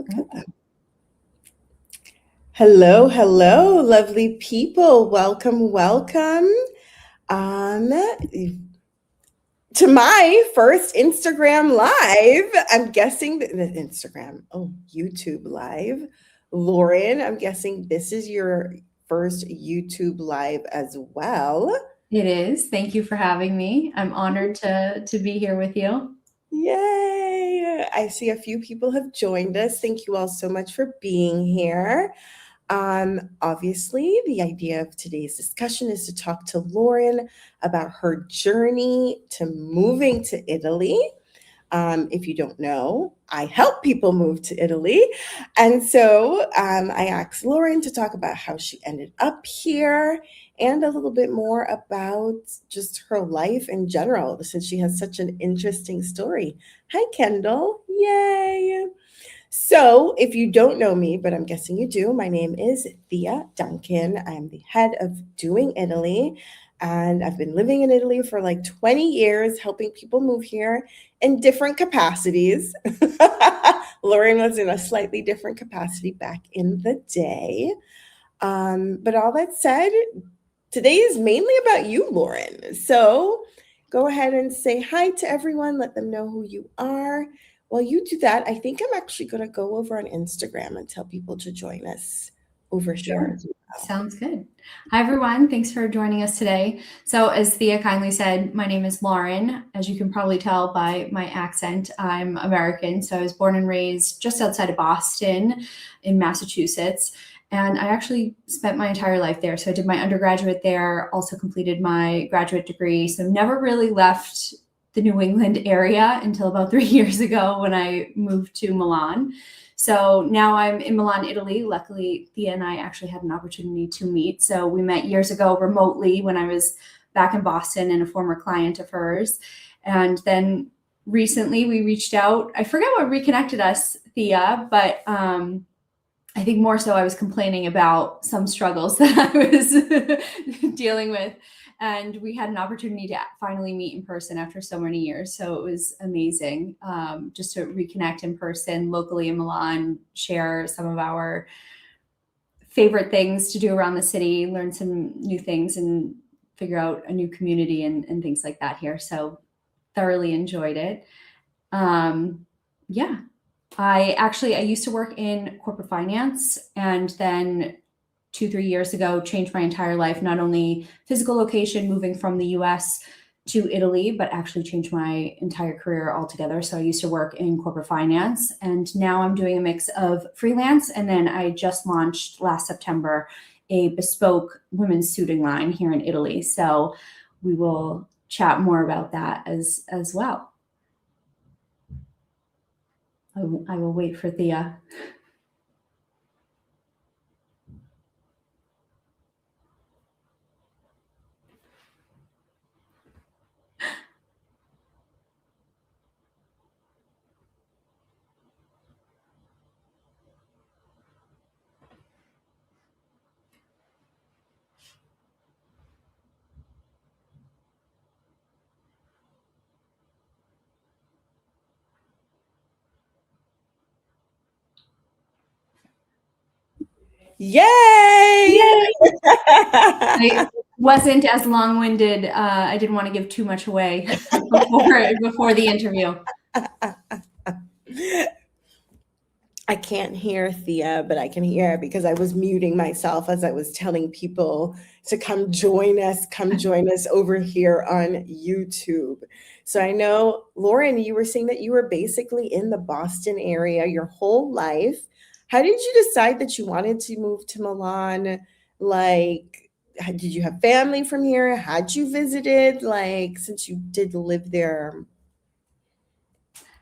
Look at them. Hello, hello, lovely people. Welcome, welcome. To my first Instagram live. I'm guessing that YouTube live. Lauren, I'm guessing this is your first YouTube live as well. It is. Thank you for having me. I'm honored to be here with you. Yay! I see a few people have joined us. Thank you all so much for being here. Obviously, the idea of today's discussion is to talk to Lauren about her journey to moving to Italy. If you don't know, I help people move to Italy. And so I asked Lauren to talk about how she ended up here and a little bit more about just her life in general, since she has such an interesting story. Hi, Kendall. Yay. So, if you don't know me, but I'm guessing you do, my name is Thea Duncan. I'm the head of Doing Italy, and I've been living in Italy for like 20 years, helping people move here in different capacities. Lauren was in a slightly different capacity back in the day. But all that said, today is mainly about you, Lauren. So, go ahead and say hi to everyone, let them know who you are. While you do that, I think I'm actually going to go over on Instagram and tell people to join us over here Sure. as well. Sounds good. Hi, everyone. Thanks for joining us today. So, as Thea kindly said, my name is Lauren. As you can probably tell by my accent, I'm American. So, I was born and raised just outside of Boston in Massachusetts. And I actually spent my entire life there. So, I did my undergraduate there, also completed my graduate degree. So, never really left the New England area until about 3 years ago when I moved to Milan. So now I'm in Milan, Italy. Luckily, Thea and I actually had an opportunity to meet. So we met years ago remotely when I was back in Boston and a former client of hers. And then recently we reached out. I forget what reconnected us, Thea, but I think more so I was complaining about some struggles that I was dealing with. And we had an opportunity to finally meet in person after so many years. So it was amazing just to reconnect in person locally in Milan, share some of our favorite things to do around the city, learn some new things, and figure out a new community and things like that here. So thoroughly enjoyed it. Yeah. I used to work in corporate finance, and then 2-3 years ago changed my entire life, not only physical location, moving from the US to Italy, but actually changed my entire career altogether. So I used to work in corporate finance, and now I'm doing a mix of freelance. And then I just launched last September a bespoke women's suiting line here in Italy. So we will chat more about that as well. I will wait for Thea. Yay! I wasn't as long-winded. I didn't want to give too much away before the interview. I can't hear Thea, but I can hear because I was muting myself as I was telling people to come join us over here on YouTube. So I know, Lauren, you were saying that you were basically in the Boston area your whole life. How did you decide that you wanted to move to Milan? Like, did you have family from here? Had you visited, like, since you did live there?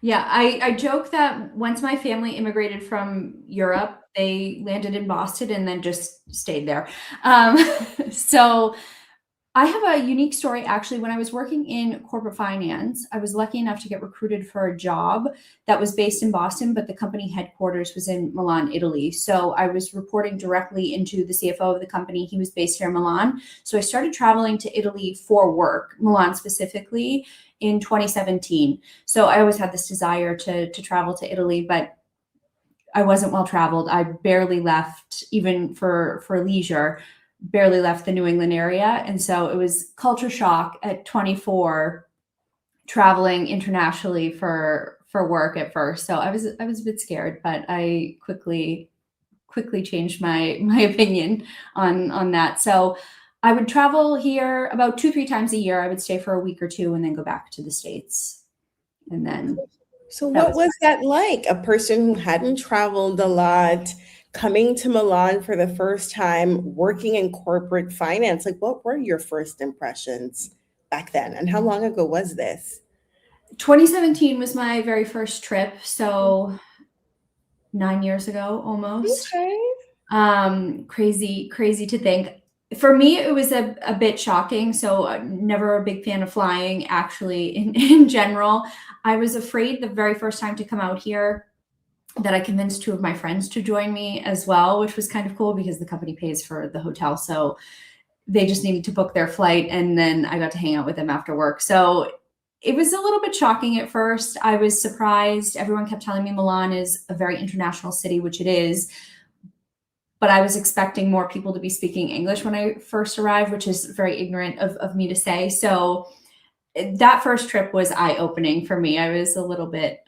Yeah, I joke that once my family immigrated from Europe, they landed in Boston and then just stayed there. So I have a unique story. Actually, when I was working in corporate finance, I was lucky enough to get recruited for a job that was based in Boston, but the company headquarters was in Milan, Italy. So I was reporting directly into the CFO of the company. He was based here in Milan. So I started traveling to Italy for work, Milan specifically, in 2017. So I always had this desire to travel to Italy, but I wasn't well traveled. I barely left, even for leisure, barely left the New England area. And so it was culture shock at 24, traveling internationally for work at first. So I was a bit scared, but I quickly changed my opinion on that. So I would travel here about 2-3 times a year. I would stay for a week or two and then go back to the States. And then So what was that like? A person who hadn't traveled a lot, coming to Milan for the first time, working in corporate finance. Like, what were your first impressions back then? And how long ago was this? 2017 was my very first trip. So 9 years ago almost. Okay. Crazy to think. For me, it was a bit shocking. So never a big fan of flying, actually, in general. I was afraid the very first time to come out here that I convinced 2 of my friends to join me as well, which was kind of cool because the company pays for the hotel. So they just needed to book their flight, and then I got to hang out with them after work. So it was a little bit shocking at first. I was surprised. Everyone kept telling me Milan is a very international city, which it is. But I was expecting more people to be speaking English when I first arrived, which is very ignorant of me to say. So that first trip was eye-opening for me. I was a little bit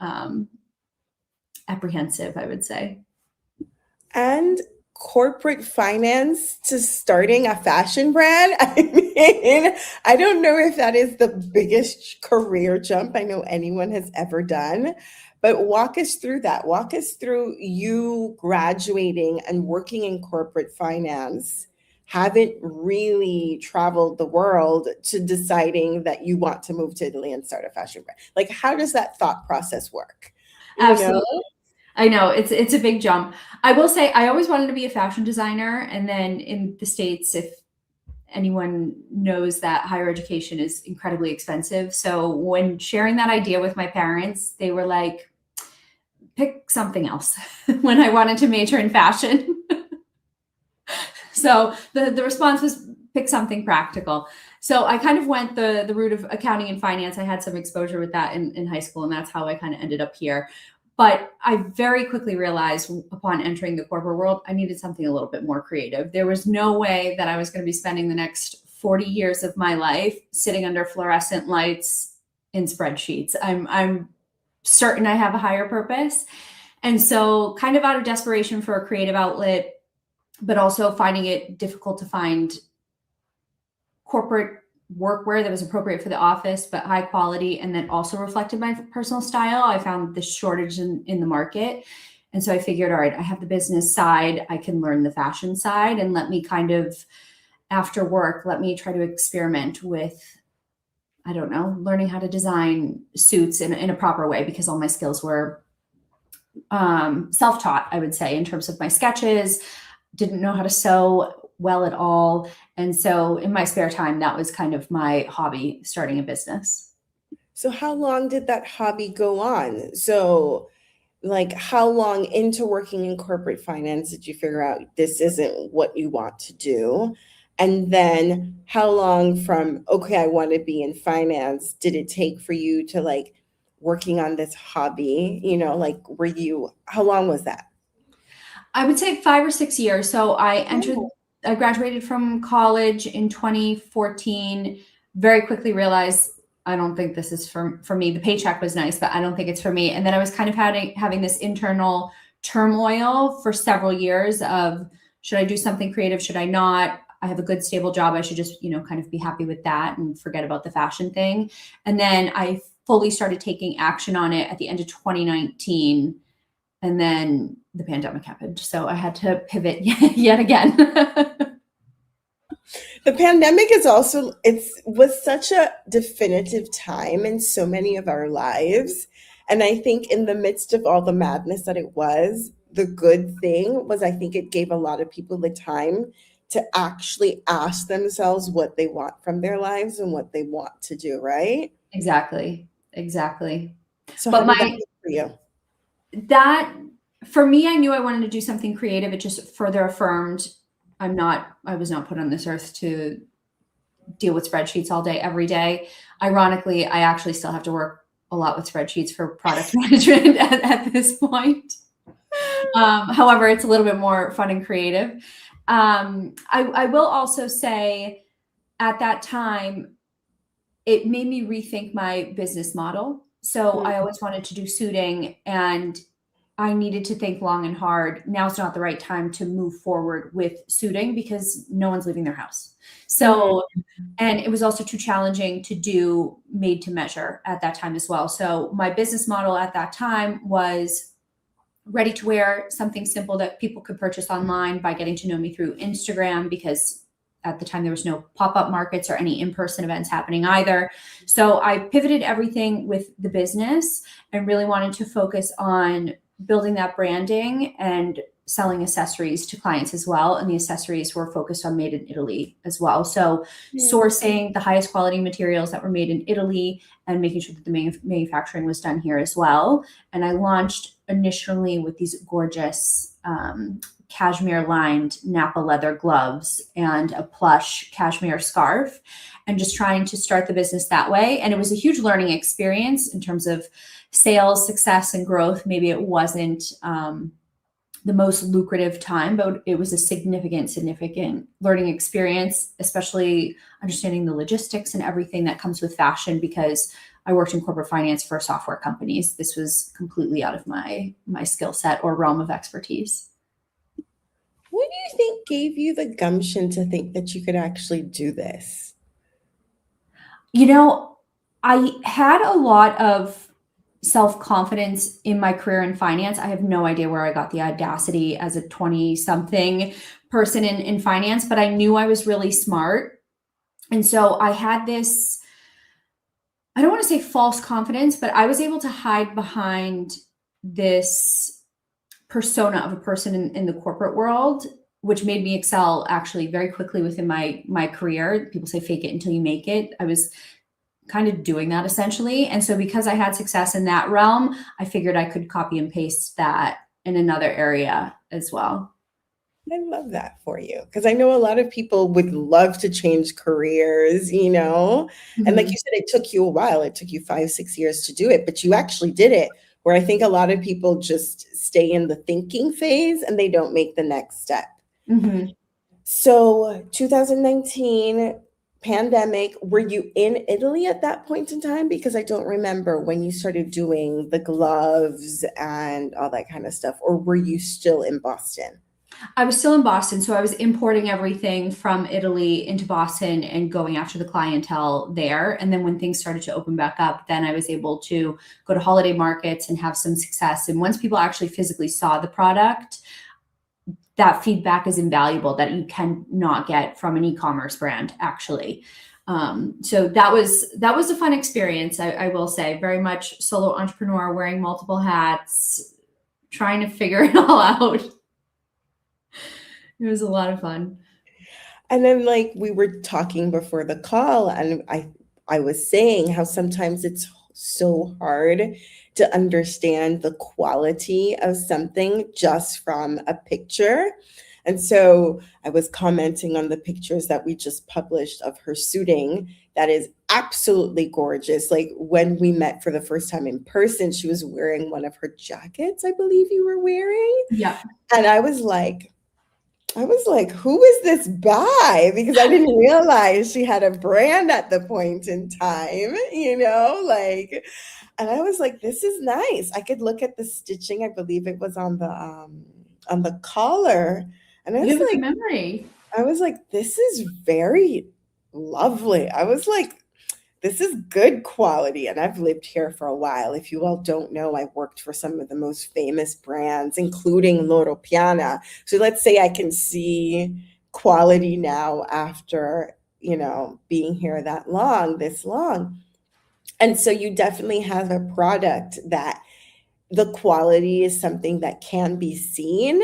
apprehensive, I would say. And corporate finance to starting a fashion brand. I mean, I don't know if that is the biggest career jump I know anyone has ever done, but walk us through that. Walk us through you graduating and working in corporate finance, haven't really traveled the world, to deciding that you want to move to Italy and start a fashion brand. Like, how does that thought process work? Absolutely. I know it's a big jump. I will say I always wanted to be a fashion designer. And then in the States, if anyone knows, that higher education is incredibly expensive. So when sharing that idea with my parents, they were like, pick something else when I wanted to major in fashion. So the response was pick something practical. So I kind of went the route of accounting and finance. I had some exposure with that in high school, and that's how I kind of ended up here. But I very quickly realized upon entering the corporate world, I needed something a little bit more creative. There was no way that I was going to be spending the next 40 years of my life sitting under fluorescent lights in spreadsheets. I'm certain I have a higher purpose. And so kind of out of desperation for a creative outlet, but also finding it difficult to find corporate workwear that was appropriate for the office, but high quality, and then also reflected my personal style, I found this shortage in the market. And so I figured, all right, I have the business side, I can learn the fashion side, and let me kind of, after work, let me try to experiment with, I don't know, learning how to design suits in a proper way, because all my skills were self-taught, I would say, in terms of my sketches. Didn't know how to sew well at all. And so in my spare time, that was kind of my hobby, starting a business. So how long did that hobby go on? So like, how long into working in corporate finance did you figure out this isn't what you want to do? And then how long from, okay, I want to be in finance, did it take for you to like working on this hobby? Like, how long was that? I would say 5 or 6 years. So I graduated from college in 2014, very quickly realized I don't think this is for me. The paycheck was nice, but I don't think it's for me. And then I was kind of having this internal turmoil for several years of, should I do something creative? Should I not? I have a good stable job. I should just, kind of be happy with that and forget about the fashion thing. And then I fully started taking action on it at the end of 2019. And then the pandemic happened. So I had to pivot yet again. The pandemic was such a definitive time in so many of our lives. And I think in the midst of all the madness that it was, the good thing was I think it gave a lot of people the time to actually ask themselves what they want from their lives and what they want to do, right? Exactly. So But how did that go for you? That, for me, I knew I wanted to do something creative. It just further affirmed I was not put on this earth to deal with spreadsheets all day, every day. Ironically, I actually still have to work a lot with spreadsheets for product management at this point. However, it's a little bit more fun and creative. I will also say at that time, it made me rethink my business model. So I always wanted to do suiting, and I needed to think long and hard. Now's not the right time to move forward with suiting because no one's leaving their house. So, and it was also too challenging to do made to measure at that time as well. So my business model at that time was ready to wear, something simple that people could purchase online by getting to know me through Instagram, because at the time there was no pop-up markets or any in-person events happening either. So I pivoted everything with the business and really wanted to focus on building that branding and selling accessories to clients as well. And the accessories were focused on made in Italy as well. So sourcing the highest quality materials that were made in Italy and making sure that the manufacturing was done here as well. And I launched initially with these gorgeous cashmere lined Napa leather gloves and a plush cashmere scarf, and just trying to start the business that way. And it was a huge learning experience in terms of sales, success, and growth. Maybe it wasn't the most lucrative time, but it was a significant learning experience, especially understanding the logistics and everything that comes with fashion, because I worked in corporate finance for software companies. This was completely out of my skill set or realm of expertise. What do you think gave you the gumption to think that you could actually do this? You know, I had a lot of self-confidence in my career in finance. I have no idea where I got the audacity as a 20-something person in finance, but I knew I was really smart. And so I had this, I don't want to say false confidence, but I was able to hide behind this persona of a person in the corporate world, which made me excel actually very quickly within my career. People say fake it until you make it. I was kind of doing that essentially. And so because I had success in that realm, I figured I could copy and paste that in another area as well. I love that for you, because I know a lot of people would love to change careers, and like you said, it took you a while. It took you 5, 6 years to do it, but you actually did it. Where I think a lot of people just stay in the thinking phase and they don't make the next step. So 2019 pandemic, were you in Italy at that point in time? Because I don't remember when you started doing the gloves and all that kind of stuff, or were you still in Boston? I was still in Boston, so I was importing everything from Italy into Boston and going after the clientele there. And then when things started to open back up, then I was able to go to holiday markets and have some success. And once people actually physically saw the product, that feedback is invaluable that you cannot get from an e-commerce brand, actually. So that was a fun experience, I will say. Very much solo entrepreneur, wearing multiple hats, trying to figure it all out. It was a lot of fun. And then, like, we were talking before the call, and I was saying how sometimes it's so hard to understand the quality of something just from a picture. And so I was commenting on the pictures that we just published of her suiting. That is absolutely gorgeous. Like, when we met for the first time in person, she was wearing one of her jackets, I believe you were wearing. Yeah. And I was like, who is this by? Because I didn't realize she had a brand at the point in time, and I was like, this is nice. I could look at the stitching. I believe it was on the collar. And You have a good memory. I was like, this is very lovely. I was like, this is good quality. And I've lived here for a while. If you all don't know, I worked for some of the most famous brands, including Loro Piana. So let's say I can see quality now after, being here this long. And so you definitely have a product that the quality is something that can be seen.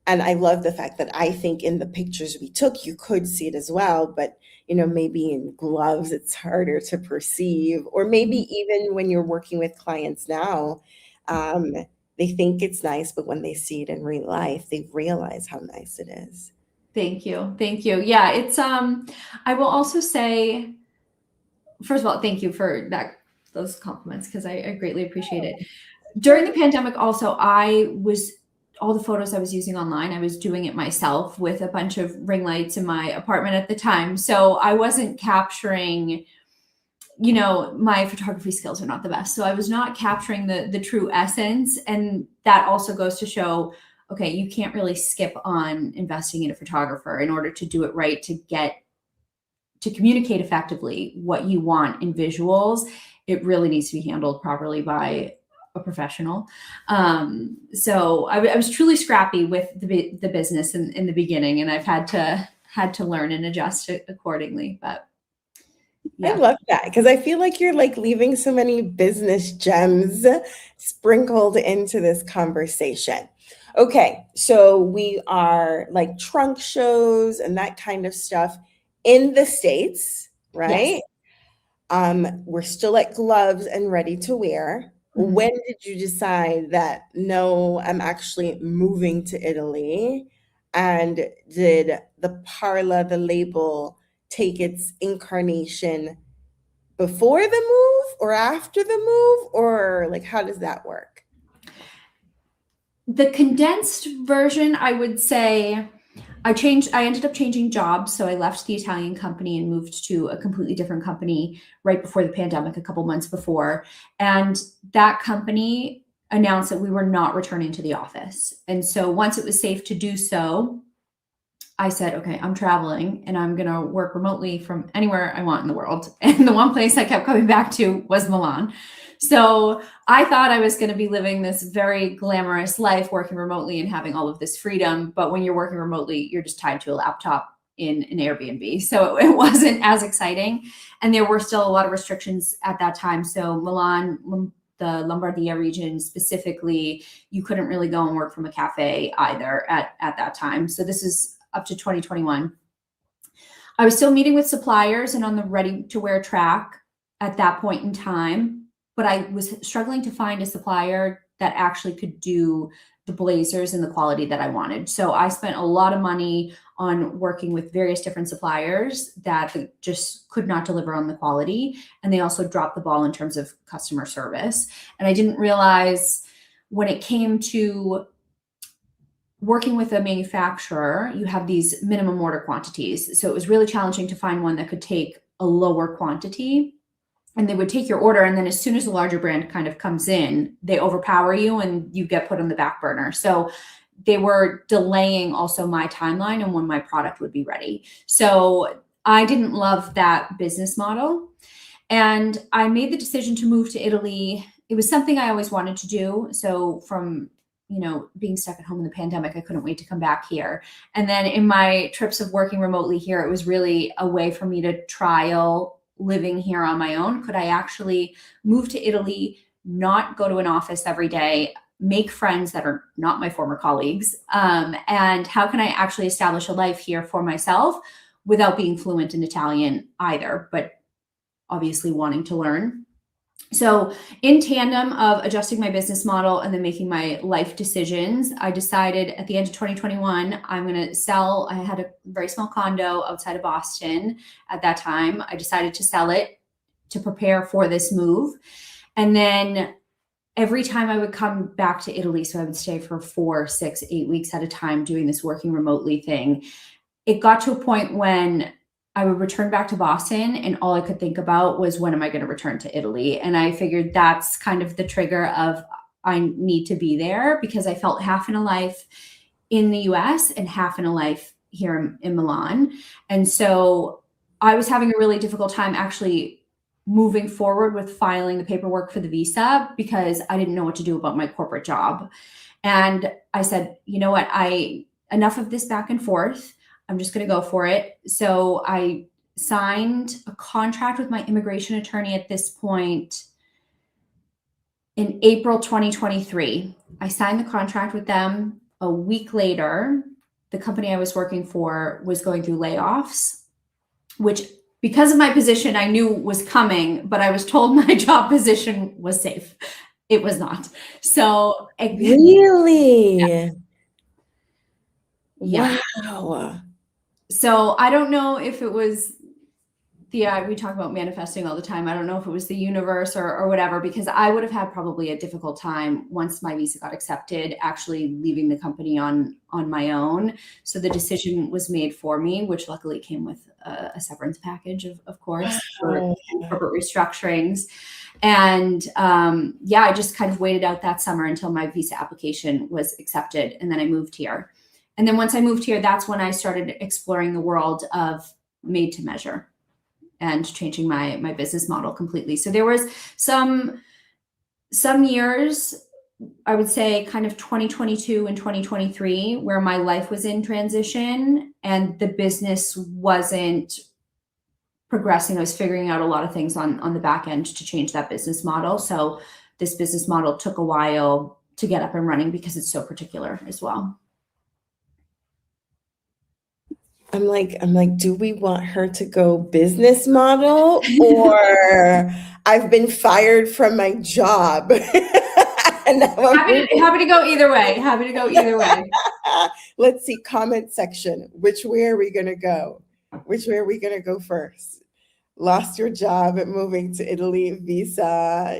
And I love the fact that I think in the pictures we took, you could see it as well. But maybe in gloves, it's harder to perceive, or maybe even when you're working with clients now, they think it's nice, but when they see it in real life, they realize how nice it is. Thank you. Yeah, it's, I will also say, first of all, thank you for those compliments, because I greatly appreciate it. During the pandemic also, I was all the photos I was using online, I was doing it myself with a bunch of ring lights in my apartment at the time. So I wasn't capturing, my photography skills are not the best. So I was not capturing the true essence. And that also goes to show, okay, you can't really skip on investing in a photographer in order to do it right, to communicate effectively what you want in visuals. It really needs to be handled properly by a professional. So I was truly scrappy with the business in the beginning, and I've had to learn and adjust it accordingly. But I love that, because I feel like you're like leaving so many business gems sprinkled into this conversation. Okay, so we are like trunk shows and that kind of stuff in the States, right? Yes. We're still at gloves and ready to wear. Mhm. When did you decide that, no, I'm actually moving to Italy? And did the Parla, the label, take its incarnation before the move or after the move? Or like, how does that work? The condensed version, I would say, I ended up changing jobs. So I left the Italian company and moved to a completely different company right before the pandemic, a couple months before. And that company announced that we were not returning to the office. And so once it was safe to do so, I said, okay, I'm traveling and I'm going to work remotely from anywhere I want in the world. And the one place I kept coming back to was Milan. So I thought I was going to be living this very glamorous life, working remotely and having all of this freedom. But when you're working remotely, you're just tied to a laptop in an Airbnb. So it wasn't as exciting. And there were still a lot of restrictions at that time. So Milan, the Lombardia region specifically, you couldn't really go and work from a cafe either at that time. So this is up to 2021. I was still meeting with suppliers and on the ready to wear track at that point in time, but I was struggling to find a supplier that actually could do the blazers in the quality that I wanted. So I spent a lot of money on working with various different suppliers that just could not deliver on the quality. And they also dropped the ball in terms of customer service. And I didn't realize when it came to working with a manufacturer, you have these minimum order quantities. So it was really challenging to find one that could take a lower quantity. And they would take your order, and then as soon as the larger brand kind of comes in, they overpower you and you get put on the back burner. So they were delaying also my timeline and when my product would be ready. So I didn't love that business model. And I made the decision to move to Italy. It was something I always wanted to do. So from being stuck at home in the pandemic, I couldn't wait to come back here. And then in my trips of working remotely here, it was really a way for me to trial living here on my own. Could I actually move to Italy, not go to an office every day, make friends that are not my former colleagues? And how can I actually establish a life here for myself without being fluent in Italian either, but obviously wanting to learn? So in tandem of adjusting my business model and then making my life decisions, I decided at the end of 2021, I'm going to sell. I had a very small condo outside of Boston at that time. I decided to sell it to prepare for this move. And then every time I would come back to Italy, so I would stay for 4, 6, 8 weeks at a time doing this working remotely thing. It got to a point when I would return back to Boston and all I could think about was, when am I going to return to Italy? And I figured that's kind of the trigger of, I need to be there, because I felt half in a life in the US and half in a life here in Milan. And so I was having a really difficult time actually moving forward with filing the paperwork for the visa because I didn't know what to do about my corporate job. And I said, you know what, enough of this back and forth. I'm just going to go for it. So I signed a contract with my immigration attorney at this point in April 2023. I signed the contract with them. A week later, the company I was working for was going through layoffs, which, because of my position, I knew was coming, but I was told my job position was safe. It was not. So Really? Yeah. Wow. So I don't know if it was Thea, we talk about manifesting all the time. I don't know if it was the universe or whatever, because I would have had probably a difficult time once my visa got accepted, actually leaving the company on my own. So the decision was made for me, which luckily came with a severance package, of course, for corporate restructurings. And I just kind of waited out that summer until my visa application was accepted. And then I moved here. And then once I moved here, that's when I started exploring the world of made to measure and changing my business model completely. So there was some years, I would say kind of 2022 and 2023, where my life was in transition and the business wasn't progressing. I was figuring out a lot of things on the back end to change that business model. So this business model took a while to get up and running because it's so particular as well. I'm like, do we want her to go business model, or I've been fired from my job? And now happy to go either way. Let's see, comment section. Which way are we going to go? Which way are we going to go first? Lost your job at moving to Italy visa,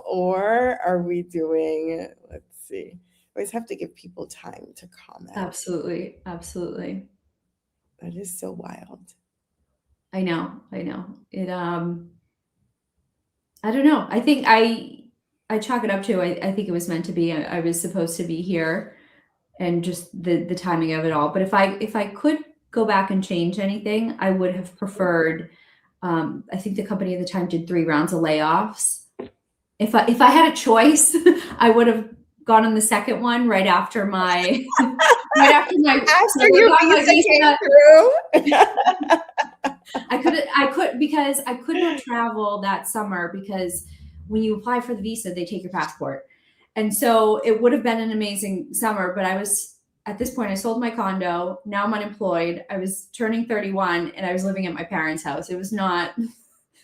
or are we doing, let's see. Always have to give people time to comment. Absolutely. That is so wild. I know. It, I don't know. I think I chalk it up to, I think it was meant to be. I was supposed to be here, and just the timing of it all. But if I could go back and change anything, I would have preferred, I think the company at the time did 3 rounds of layoffs. If I had a choice, I would have gone on the second one right after my your visa came through. I could because I could not travel that summer, because when you apply for the visa, they take your passport. And so it would have been an amazing summer, but at this point, I sold my condo. Now I'm unemployed. I was turning 31 and I was living at my parents' house. It was not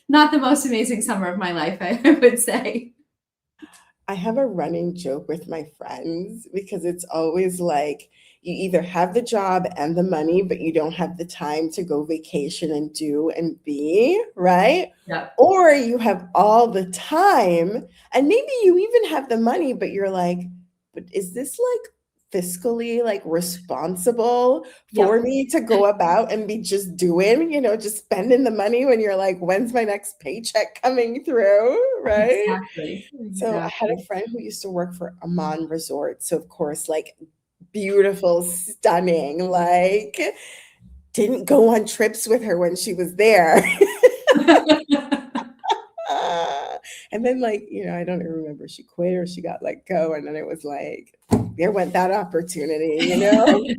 the most amazing summer of my life, I would say. I have a running joke with my friends, because it's always like, you either have the job and the money, but you don't have the time to go vacation and do and be, right? Yeah. Or you have all the time and maybe you even have the money, but you're like, but is this like fiscally like responsible for me to go about and be just doing, just spending the money when you're like, when's my next paycheck coming through, right? Exactly. So I had a friend who used to work for Amman Resort. So of course, like beautiful, stunning, like didn't go on trips with her when she was there. And then like, I don't even remember, she quit or she got let go. And then it was like, there went that opportunity,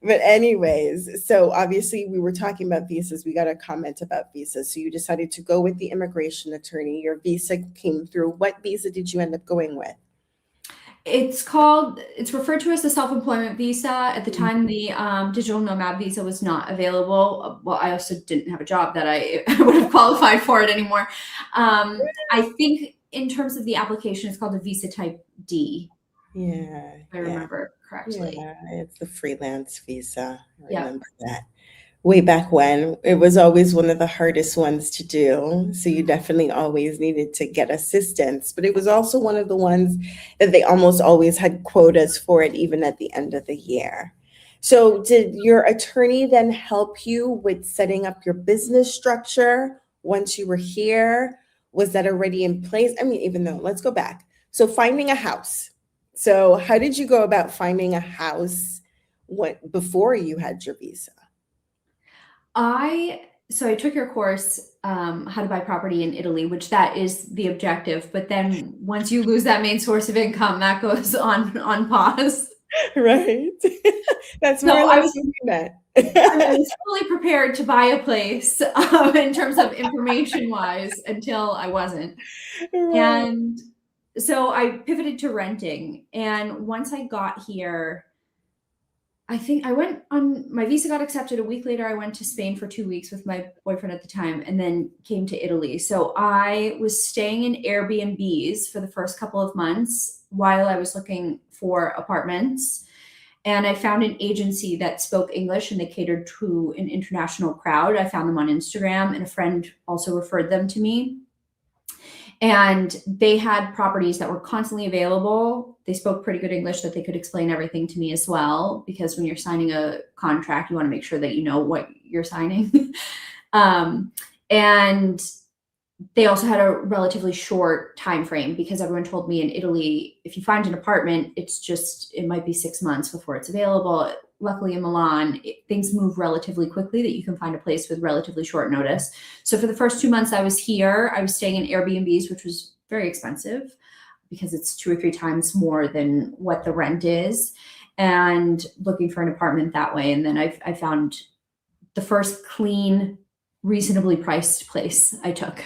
But anyways, so obviously we were talking about visas. We got a comment about visas. So you decided to go with the immigration attorney. Your visa came through. What visa did you end up going with? It's referred to as the self-employment visa. At the time, the digital nomad visa was not available. Well, I also didn't have a job that I would have qualified for it anymore. I think in terms of the application, it's called a visa type D. Yeah. If I remember correctly. Yeah, it's the freelance visa. I remember that. Way back when, it was always one of the hardest ones to do. So you definitely always needed to get assistance. But it was also one of the ones that they almost always had quotas for it, even at the end of the year. So did your attorney then help you with setting up your business structure once you were here? Was that already in place? I mean, even though, let's go back. So finding a house. So how did you go about finding a house before you had your visa? So I took your course, how to buy property in Italy, which that is the objective. But then once you lose that main source of income, that goes on pause. Right. That's more or less what we meant. I was fully prepared to buy a place in terms of information wise until I wasn't. Right. And so I pivoted to renting. And once I got here, I think I went on, my visa got accepted. A week later, I went to Spain for 2 weeks with my boyfriend at the time, and then came to Italy. So I was staying in Airbnbs for the first couple of months while I was looking for apartments. And I found an agency that spoke English and they catered to an international crowd. I found them on Instagram, and a friend also referred them to me. And they had properties that were constantly available. They spoke pretty good English, that they could explain everything to me as well, because when you're signing a contract, you want to make sure that you know what you're signing. And they also had a relatively short time frame, because everyone told me in Italy, if you find an apartment, it might be 6 months before it's available. Luckily in Milan, things move relatively quickly, that you can find a place with relatively short notice. So for the first 2 months I was here, I was staying in Airbnbs, which was very expensive because it's 2 or 3 times more than what the rent is, and looking for an apartment that way. And then I found the first clean, reasonably priced place I took.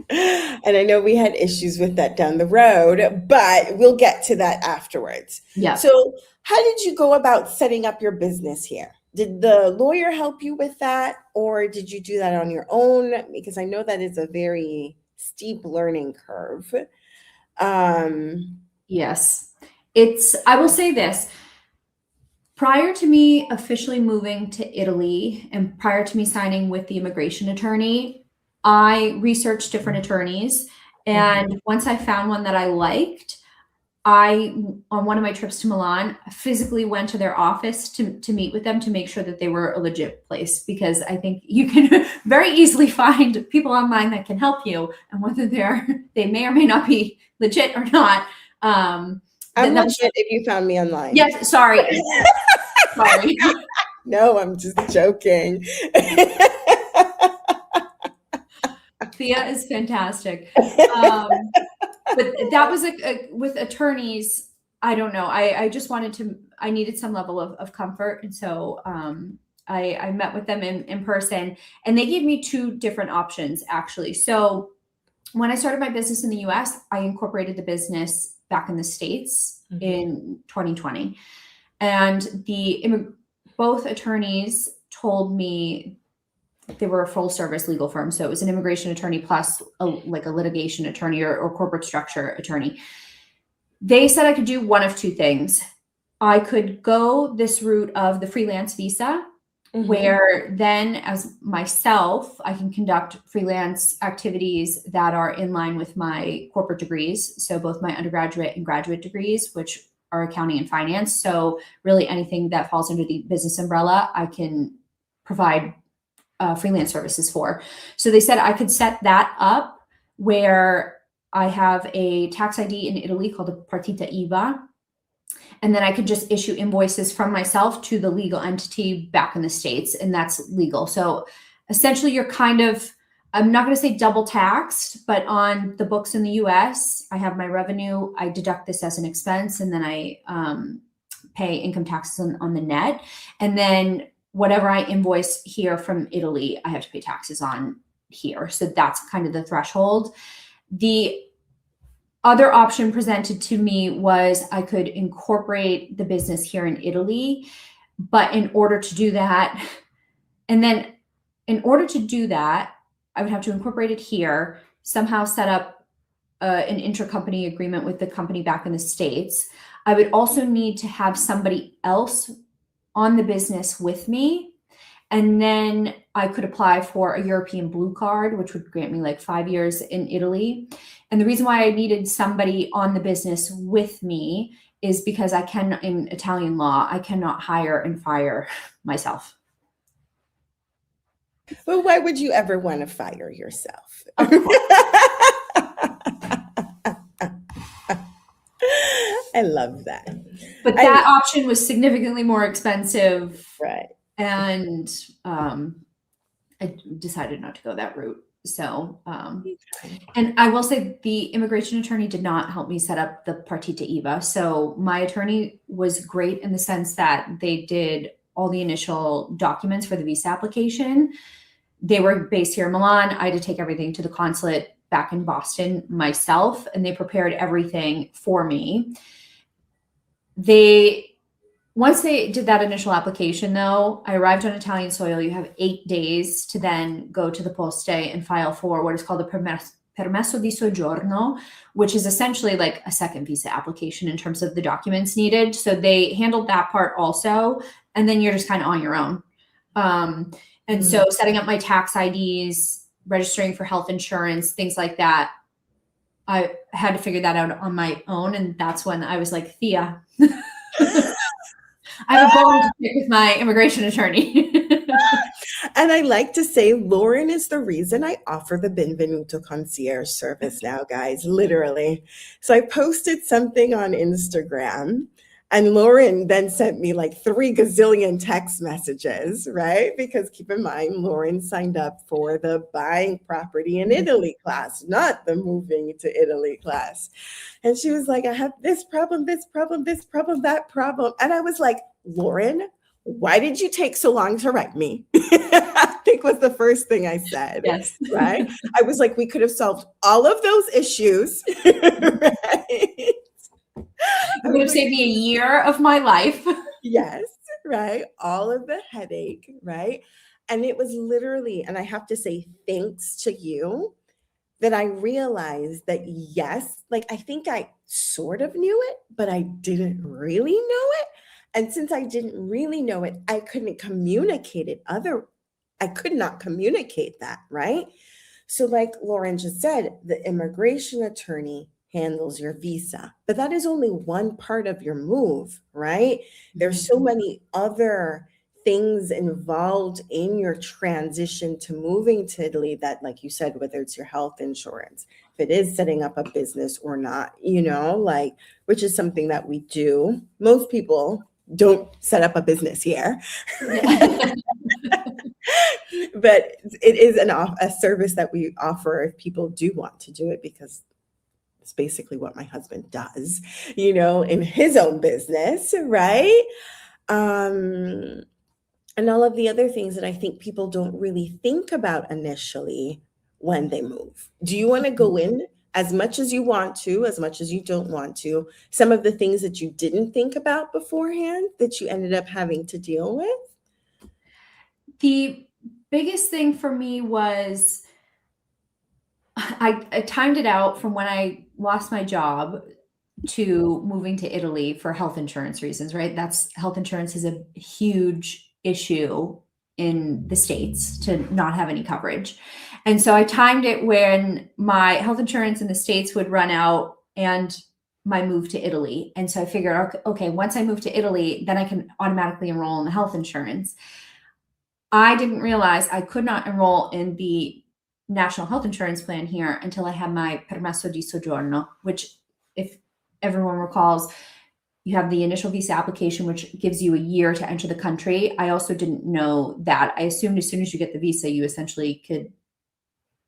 And I know we had issues with that down the road, but we'll get to that afterwards. Yeah. So how did you go about setting up your business here? Did the lawyer help you with that, or did you do that on your own? Because I know that is a very steep learning curve. Yes. I will say this. Prior to me officially moving to Italy and prior to me signing with the immigration attorney, I researched different attorneys. And once I found one that I liked, on one of my trips to Milan, physically went to their office to meet with them to make sure that they were a legit place, because I think you can very easily find people online that can help you, and whether they may or may not be legit or not. I'm legit if you found me online. Yes, sorry. Sorry. No, I'm just joking. Thea is fantastic. But that was with attorneys. I don't know. I just I needed some level of comfort. And so I met with them in person, and they gave me 2 different options, actually. So when I started my business in the US, I incorporated the business back in the States in 2020. And both attorneys told me they were a full service legal firm. So it was an immigration attorney plus a litigation attorney or corporate structure attorney. They said I could do one of 2 things. I could go this route of the freelance visa, where then as myself, I can conduct freelance activities that are in line with my corporate degrees. So both my undergraduate and graduate degrees, which are accounting and finance. So really anything that falls under the business umbrella, I can provide freelance services for. So they said I could set that up where I have a tax ID in Italy called a partita IVA. And then I could just issue invoices from myself to the legal entity back in the States, and that's legal. So essentially you're I'm not going to say double taxed, but on the books in the US, I have my revenue, I deduct this as an expense, and then I pay income taxes on the net. And then whatever I invoice here from Italy, I have to pay taxes on here. So that's kind of the threshold. The other option presented to me was I could incorporate the business here in Italy, but in order to do that, I would have to incorporate it here, somehow set up an intercompany agreement with the company back in the States. I would also need to have somebody else on the business with me. And then I could apply for a European blue card, which would grant me 5 years in Italy. And the reason why I needed somebody on the business with me is because in Italian law, I cannot hire and fire myself. Well, why would you ever want to fire yourself? Of course. I love that. But that option was significantly more expensive. Right. And I decided not to go that route. So, and I will say the immigration attorney did not help me set up the partita IVA. So my attorney was great in the sense that they did all the initial documents for the visa application. They were based here in Milan. I had to take everything to the consulate back in Boston myself, and they prepared everything for me. Once they did that initial application, though, I arrived on Italian soil. You have 8 days to then go to the poste and file for what is called a permesso di soggiorno, which is essentially like a second visa application in terms of the documents needed. So they handled that part also. And then you're just kind of on your own. So setting up my tax IDs, registering for health insurance, things like that, I had to figure that out on my own. And that's when I was like, Thea, I have a bone to pick with my immigration attorney. And I like to say Lauren is the reason I offer the Benvenuto concierge service now, guys, literally. So I posted something on Instagram, and Lauren then sent me like 3 gazillion text messages, right? Because keep in mind, Lauren signed up for the buying property in Italy class, not the moving to Italy class. And she was like, I have this problem, this problem, this problem, that problem. And I was like, Lauren, why did you take so long to write me? I think was the first thing I said. Yes. Right? I was like, we could have solved all of those issues. Right? It would have saved me a year of my life. Yes, right? All of the headache, right? And it was literally, and I have to say, thanks to you, that I realized that yes, like I think I sort of knew it, but I didn't really know it. And since I didn't really know it, I couldn't communicate it I could not communicate that, right? So like Lauren just said, the immigration attorney handles your visa, but that is only one part of your move, right? There's so many other things involved in your transition to moving to Italy that, like you said, whether it's your health insurance, if it is setting up a business or not, like, which is something that we do. Most people don't set up a business here. But it is a service that we offer if people do want to do it, because it's basically what my husband does, in his own business, right? And all of the other things that I think people don't really think about initially when they move. Do you want to go in as much as you want to, as much as you don't want to, some of the things that you didn't think about beforehand that you ended up having to deal with? The biggest thing for me was I timed it out from when I lost my job to moving to Italy for health insurance reasons, right? Health insurance is a huge issue in the States to not have any coverage. And so I timed it when my health insurance in the States would run out and my move to Italy. And so I figured, okay, once I move to Italy, then I can automatically enroll in the health insurance. I didn't realize I could not enroll in the national health insurance plan here until I had my permesso di soggiorno, which, if everyone recalls, you have the initial visa application, which gives you a year to enter the country. I also didn't know that. I assumed as soon as you get the visa, you essentially could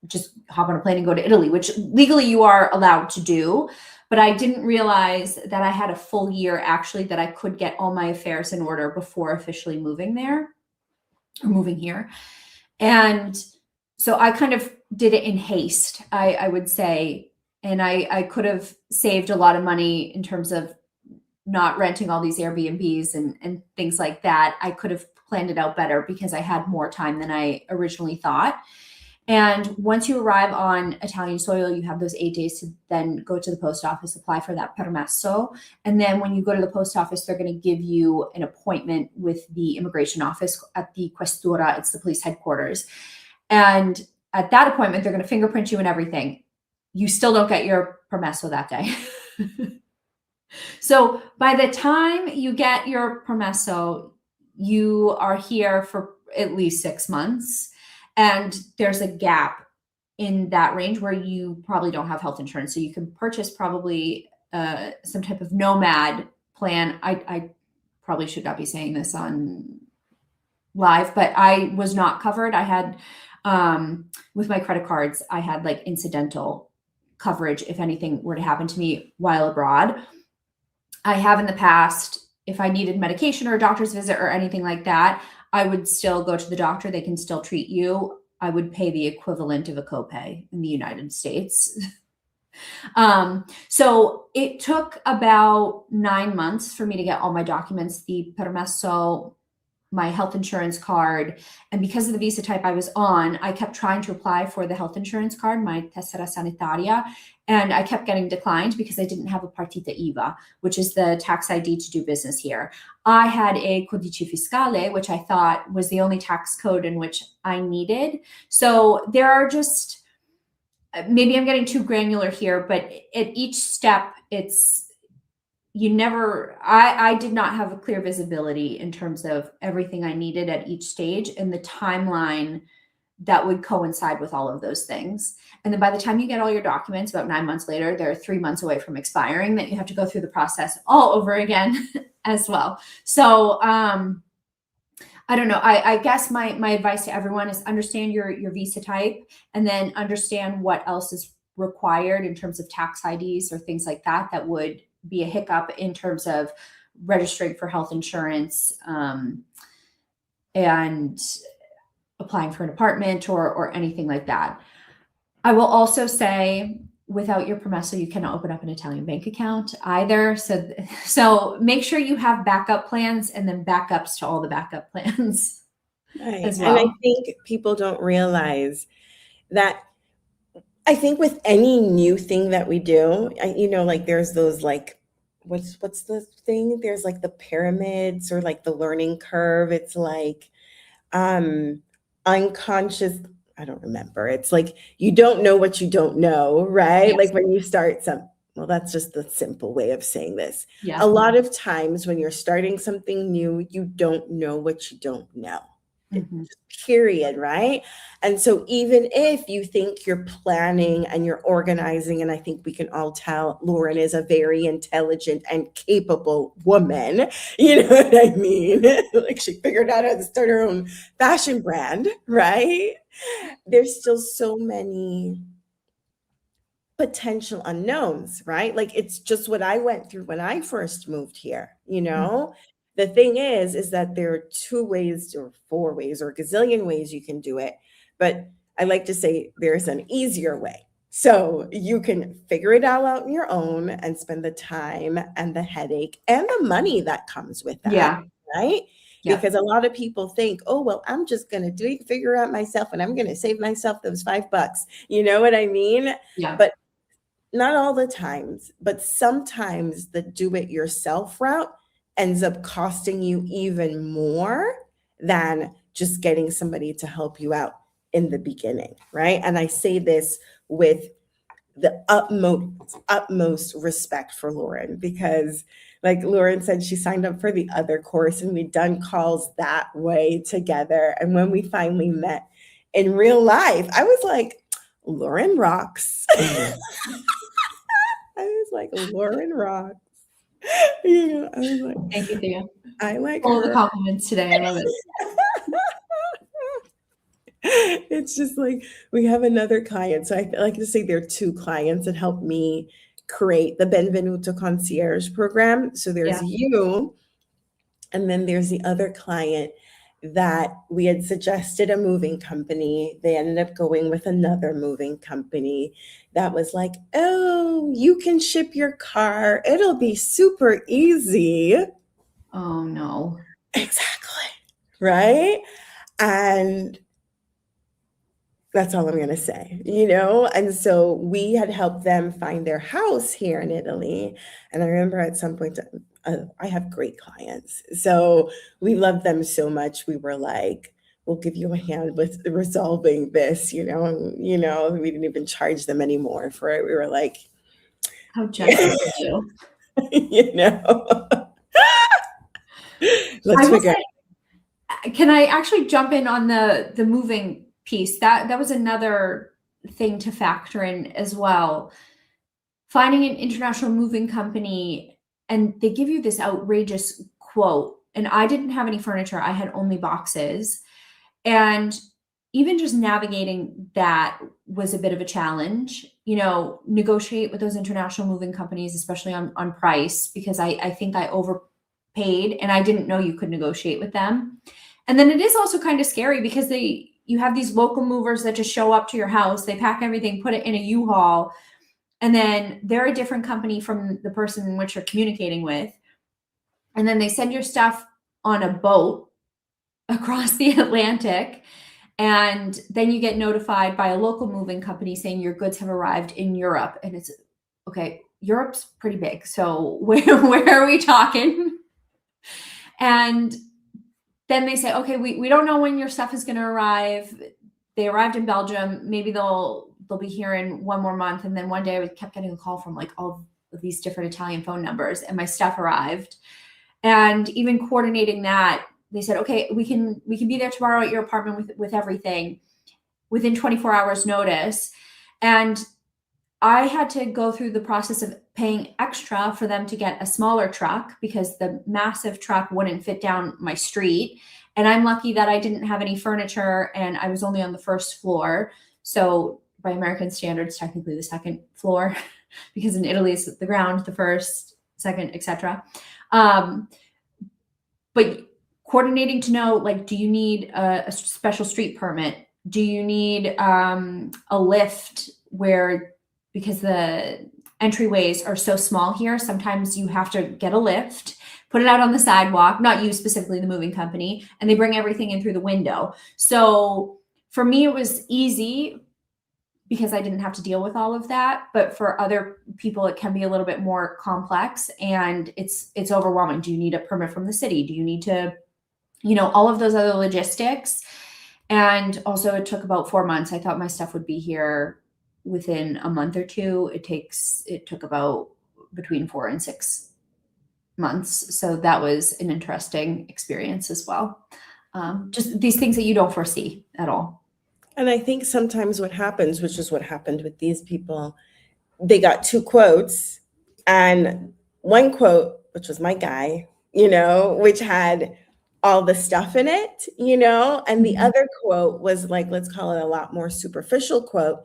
just hop on a plane and go to Italy, which legally you are allowed to do. But I didn't realize that I had a full year actually that I could get all my affairs in order before officially moving there or moving here. And so I kind of did it in haste, I would say. And I could have saved a lot of money in terms of not renting all these Airbnbs and things like that. I could have planned it out better because I had more time than I originally thought. And once you arrive on Italian soil, you have those 8 days to then go to the post office, apply for that permesso. And then when you go to the post office, they're going to give you an appointment with the immigration office at the Questura. It's the police headquarters. And at that appointment, they're going to fingerprint you and everything. You still don't get your permesso that day. So by the time you get your permesso, you are here for at least 6 months. And there's a gap in that range where you probably don't have health insurance. So you can purchase probably some type of nomad plan. I probably should not be saying this on live, but I was not covered. I had, with my credit cards, I had like incidental coverage if anything were to happen to me while abroad. I have in the past, if I needed medication or a doctor's visit or anything like that, I would still go to the doctor. They can still treat you. I would pay the equivalent of a copay in the United States. So it took about 9 months for me to get all my documents. The permesso my health insurance card. And because of the visa type I was on, I kept trying to apply for the health insurance card, my tessera sanitaria, and I kept getting declined because I didn't have a partita IVA, which is the tax ID to do business here. I had a codice fiscale, which I thought was the only tax code in which I needed. So there are just, maybe I'm getting too granular here, but at each step, I did not have a clear visibility in terms of everything I needed at each stage and the timeline that would coincide with all of those things. And then by the time you get all your documents, about 9 months later, they're 3 months away from expiring, that you have to go through the process all over again as well. So I don't know. I guess my advice to everyone is understand your visa type, and then understand what else is required in terms of tax IDs or things like that that would be a hiccup in terms of registering for health insurance and applying for an apartment or anything like that. I will also say, without your permesso, you cannot open up an Italian bank account either. So make sure you have backup plans and then backups to all the backup plans Right. as well. And I think people don't realize that. I think with any new thing that we do, like there's those like, what's the thing? There's like the pyramids or like the learning curve. It's like unconscious. I don't remember. It's like you don't know what you don't know, right? Yes. Like when you start well, that's just the simple way of saying this. Yeah. A lot of times when you're starting something new, you don't know what you don't know. Mm-hmm. Period, right? And so even if you think you're planning and you're organizing, and I think we can all tell Lauren is a very intelligent and capable woman, you know what I mean? Like she figured out how to start her own fashion brand, right? There's still so many potential unknowns, right? Like it's just what I went through when I first moved here, The thing is that there are 2 ways or 4 ways or a gazillion ways you can do it. But I like to say there's an easier way. So you can figure it all out on your own and spend the time and the headache and the money that comes with that, Yeah. right? Yeah. Because a lot of people think, oh, well, I'm just going to figure out myself and I'm going to save myself those $5. You know what I mean? Yeah. But not all the times, but sometimes the do-it-yourself route ends up costing you even more than just getting somebody to help you out in the beginning, right? And I say this with the utmost respect for Lauren, because like Lauren said, she signed up for the other course and we'd done calls that way together. And when we finally met in real life, I was like, Lauren rocks. I was like, Lauren rocks. I was like, thank you, Thea. I like all her. the compliments today. I love it. It's just like we have another client. So I like to say there are 2 clients that helped me create the Benvenuto Concierge program. So there's you, and then there's the other client that we had suggested a moving company. They ended up going with another moving company that was like, oh, you can ship your car. It'll be super easy. Oh, no. Exactly. Right? And that's all I'm going to say, And so we had helped them find their house here in Italy. And I remember at some point, I have great clients. So we loved them so much. We were like, we'll give you a hand with resolving this, and, we didn't even charge them anymore for it. We were like, how generous of you. Let's figure out. Can I actually jump in on the moving piece? That was another thing to factor in as well. Finding an international moving company, and they give you this outrageous quote, and I didn't have any furniture. I had only boxes. And even just navigating that was a bit of a challenge, negotiate with those international moving companies, especially on price, because I think I overpaid and I didn't know you could negotiate with them. And then it is also kind of scary because you have these local movers that just show up to your house, they pack everything, put it in a U-Haul, and then they're a different company from the person in which you're communicating with. And then they send your stuff on a boat across the Atlantic. And then you get notified by a local moving company saying your goods have arrived in Europe. And it's okay, Europe's pretty big. So where are we talking? And then they say, okay, we don't know when your stuff is going to arrive. They arrived in Belgium. Maybe they'll be here in 1 more month. And then one day I kept getting a call from like all of these different Italian phone numbers, and my stuff arrived. And even coordinating that, they said, okay, we can be there tomorrow at your apartment with everything within 24 hours notice. And I had to go through the process of paying extra for them to get a smaller truck because the massive truck wouldn't fit down my street. And I'm lucky that I didn't have any furniture and I was only on the first floor. So by American standards, technically the second floor, because in Italy it's the ground, the first, second, etc. But coordinating to know, like, do you need a special street permit? Do you need a lift because the entryways are so small here, sometimes you have to get a lift, put it out on the sidewalk, not you specifically, the moving company, and they bring everything in through the window. So for me, it was easy because I didn't have to deal with all of that. But for other people, it can be a little bit more complex and it's overwhelming. Do you need a permit from the city? Do you need to, all of those other logistics? And also it took about 4 months. I thought my stuff would be here within a month or two. It took about between 4 and 6 months. So that was an interesting experience as well. Just these things that you don't foresee at all. And I think sometimes what happens, which is what happened with these people, they got 2 quotes, and one quote, which was my guy, which had all the stuff in it, and the other quote was like, let's call it a lot more superficial quote.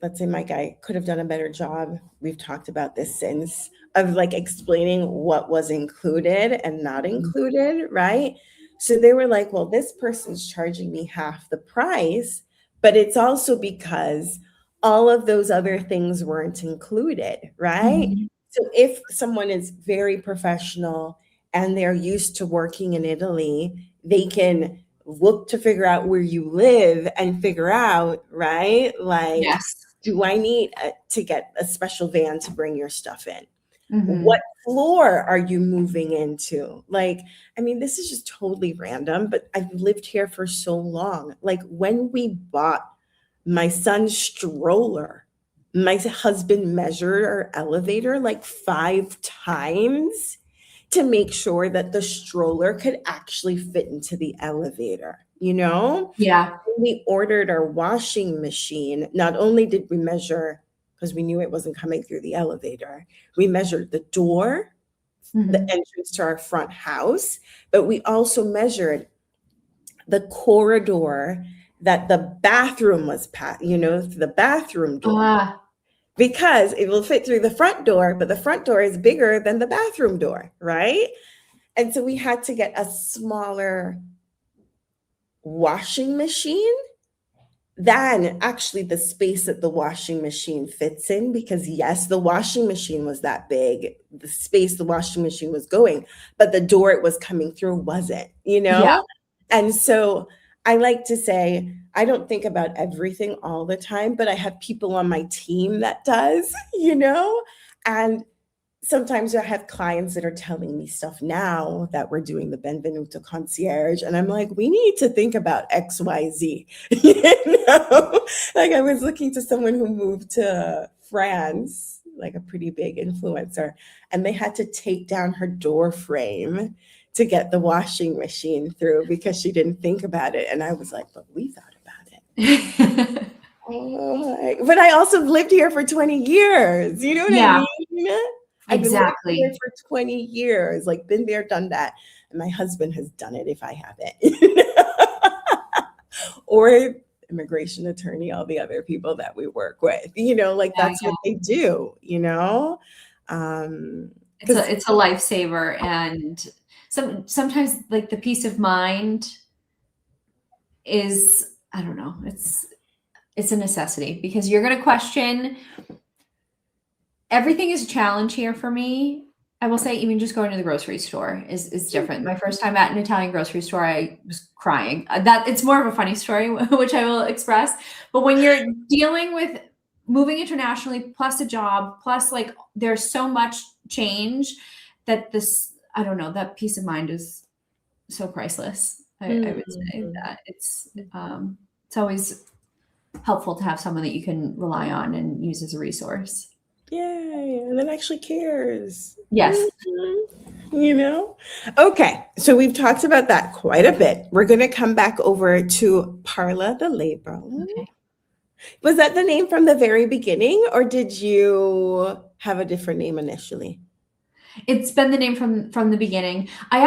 Let's say my guy could have done a better job. We've talked about this since, of like explaining what was included and not included, right? So they were like, well, this person's charging me half the price, but it's also because all of those other things weren't included, right? Mm-hmm. So if someone is very professional and they're used to working in Italy, they can look to figure out where you live and figure out, right? Like, yes. Do I need to get a special van to bring your stuff in? Mm-hmm. What floor are you moving into? Like, I mean, this is just totally random, but I've lived here for so long. Like when we bought my son's stroller, my husband measured our elevator like 5 times to make sure that the stroller could actually fit into the elevator, Yeah. When we ordered our washing machine, not only did we measure, because we knew it wasn't coming through the elevator, we measured the door, the entrance to our front house, but we also measured the corridor that the bathroom was the bathroom door. Because it will fit through the front door, but the front door is bigger than the bathroom door, right? And so we had to get a smaller washing machine than actually the space that the washing machine fits in, because yes, the washing machine was that big, the space the washing machine was going, but the door it was coming through wasn't, Yeah. And so I like to say, I don't think about everything all the time, but I have people on my team that does, and sometimes I have clients that are telling me stuff now that we're doing the Benvenuto concierge. And I'm like, we need to think about XYZ. Like I was looking to someone who moved to France, like a pretty big influencer, and they had to take down her door frame to get the washing machine through because she didn't think about it. And I was like, but we thought about it. But I also lived here for 20 years. You know what I mean? I've been living here for 20 years, like been there, done that. And my husband has done it if I haven't. Or immigration attorney, all the other people that we work with, that's what they do, It's a lifesaver. And sometimes like the peace of mind is, I don't know, it's a necessity because you're going to question. Everything is a challenge here for me. I will say even just going to the grocery store is different. My first time at an Italian grocery store, I was crying. That it's more of a funny story, which I will express. But when you're dealing with moving internationally, plus a job, plus like there's so much change that this, I don't know, that peace of mind is so priceless. I would say that it's always helpful to have someone that you can rely on and use as a resource. Yay, and that actually cares. Yes. You know? Okay, so we've talked about that quite a bit. We're going to come back over to Parla the label. Okay. Was that the name from the very beginning, or did you have a different name initially? It's been the name from the beginning. I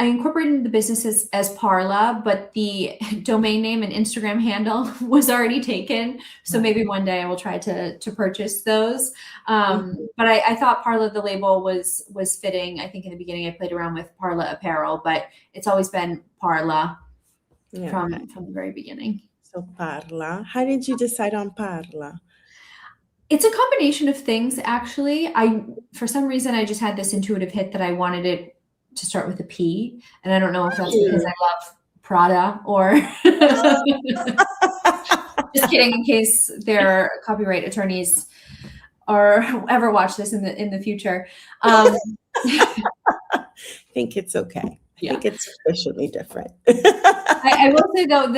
incorporated the business as Parla, but the domain name and Instagram handle was already taken. So maybe one day I will try to purchase those. But I thought Parla the label was fitting. I think in the beginning I played around with Parla apparel, but it's always been Parla from the very beginning. So Parla. How did you decide on Parla? It's a combination of things, actually. For some reason, I just had this intuitive hit that I wanted it to start with a P. And I don't know if that's because I love Prada or just kidding, in case their copyright attorneys or ever watch this in the future. I think it's okay. Yeah. I think it's sufficiently different. I will say, though,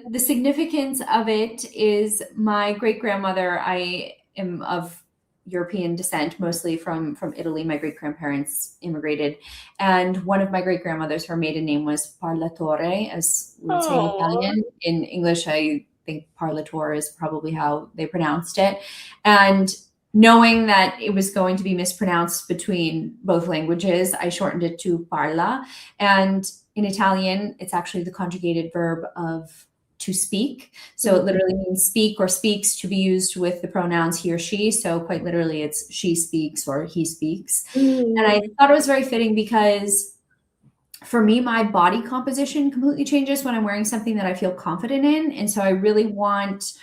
the significance of it is my great-grandmother, I am of European descent, mostly from Italy. My great-grandparents immigrated. And one of my great-grandmothers, her maiden name was Parlatore, as we would say in Italian. In English, I think Parlator is probably how they pronounced it. And knowing that it was going to be mispronounced between both languages, I shortened it to Parla. And in Italian, it's actually the conjugated verb of to speak. So it literally means speak or speaks, to be used with the pronouns he or she. So quite literally, it's she speaks or he speaks. And I thought it was very fitting because for me, my body composition completely changes when I'm wearing something that I feel confident in. And so I really want,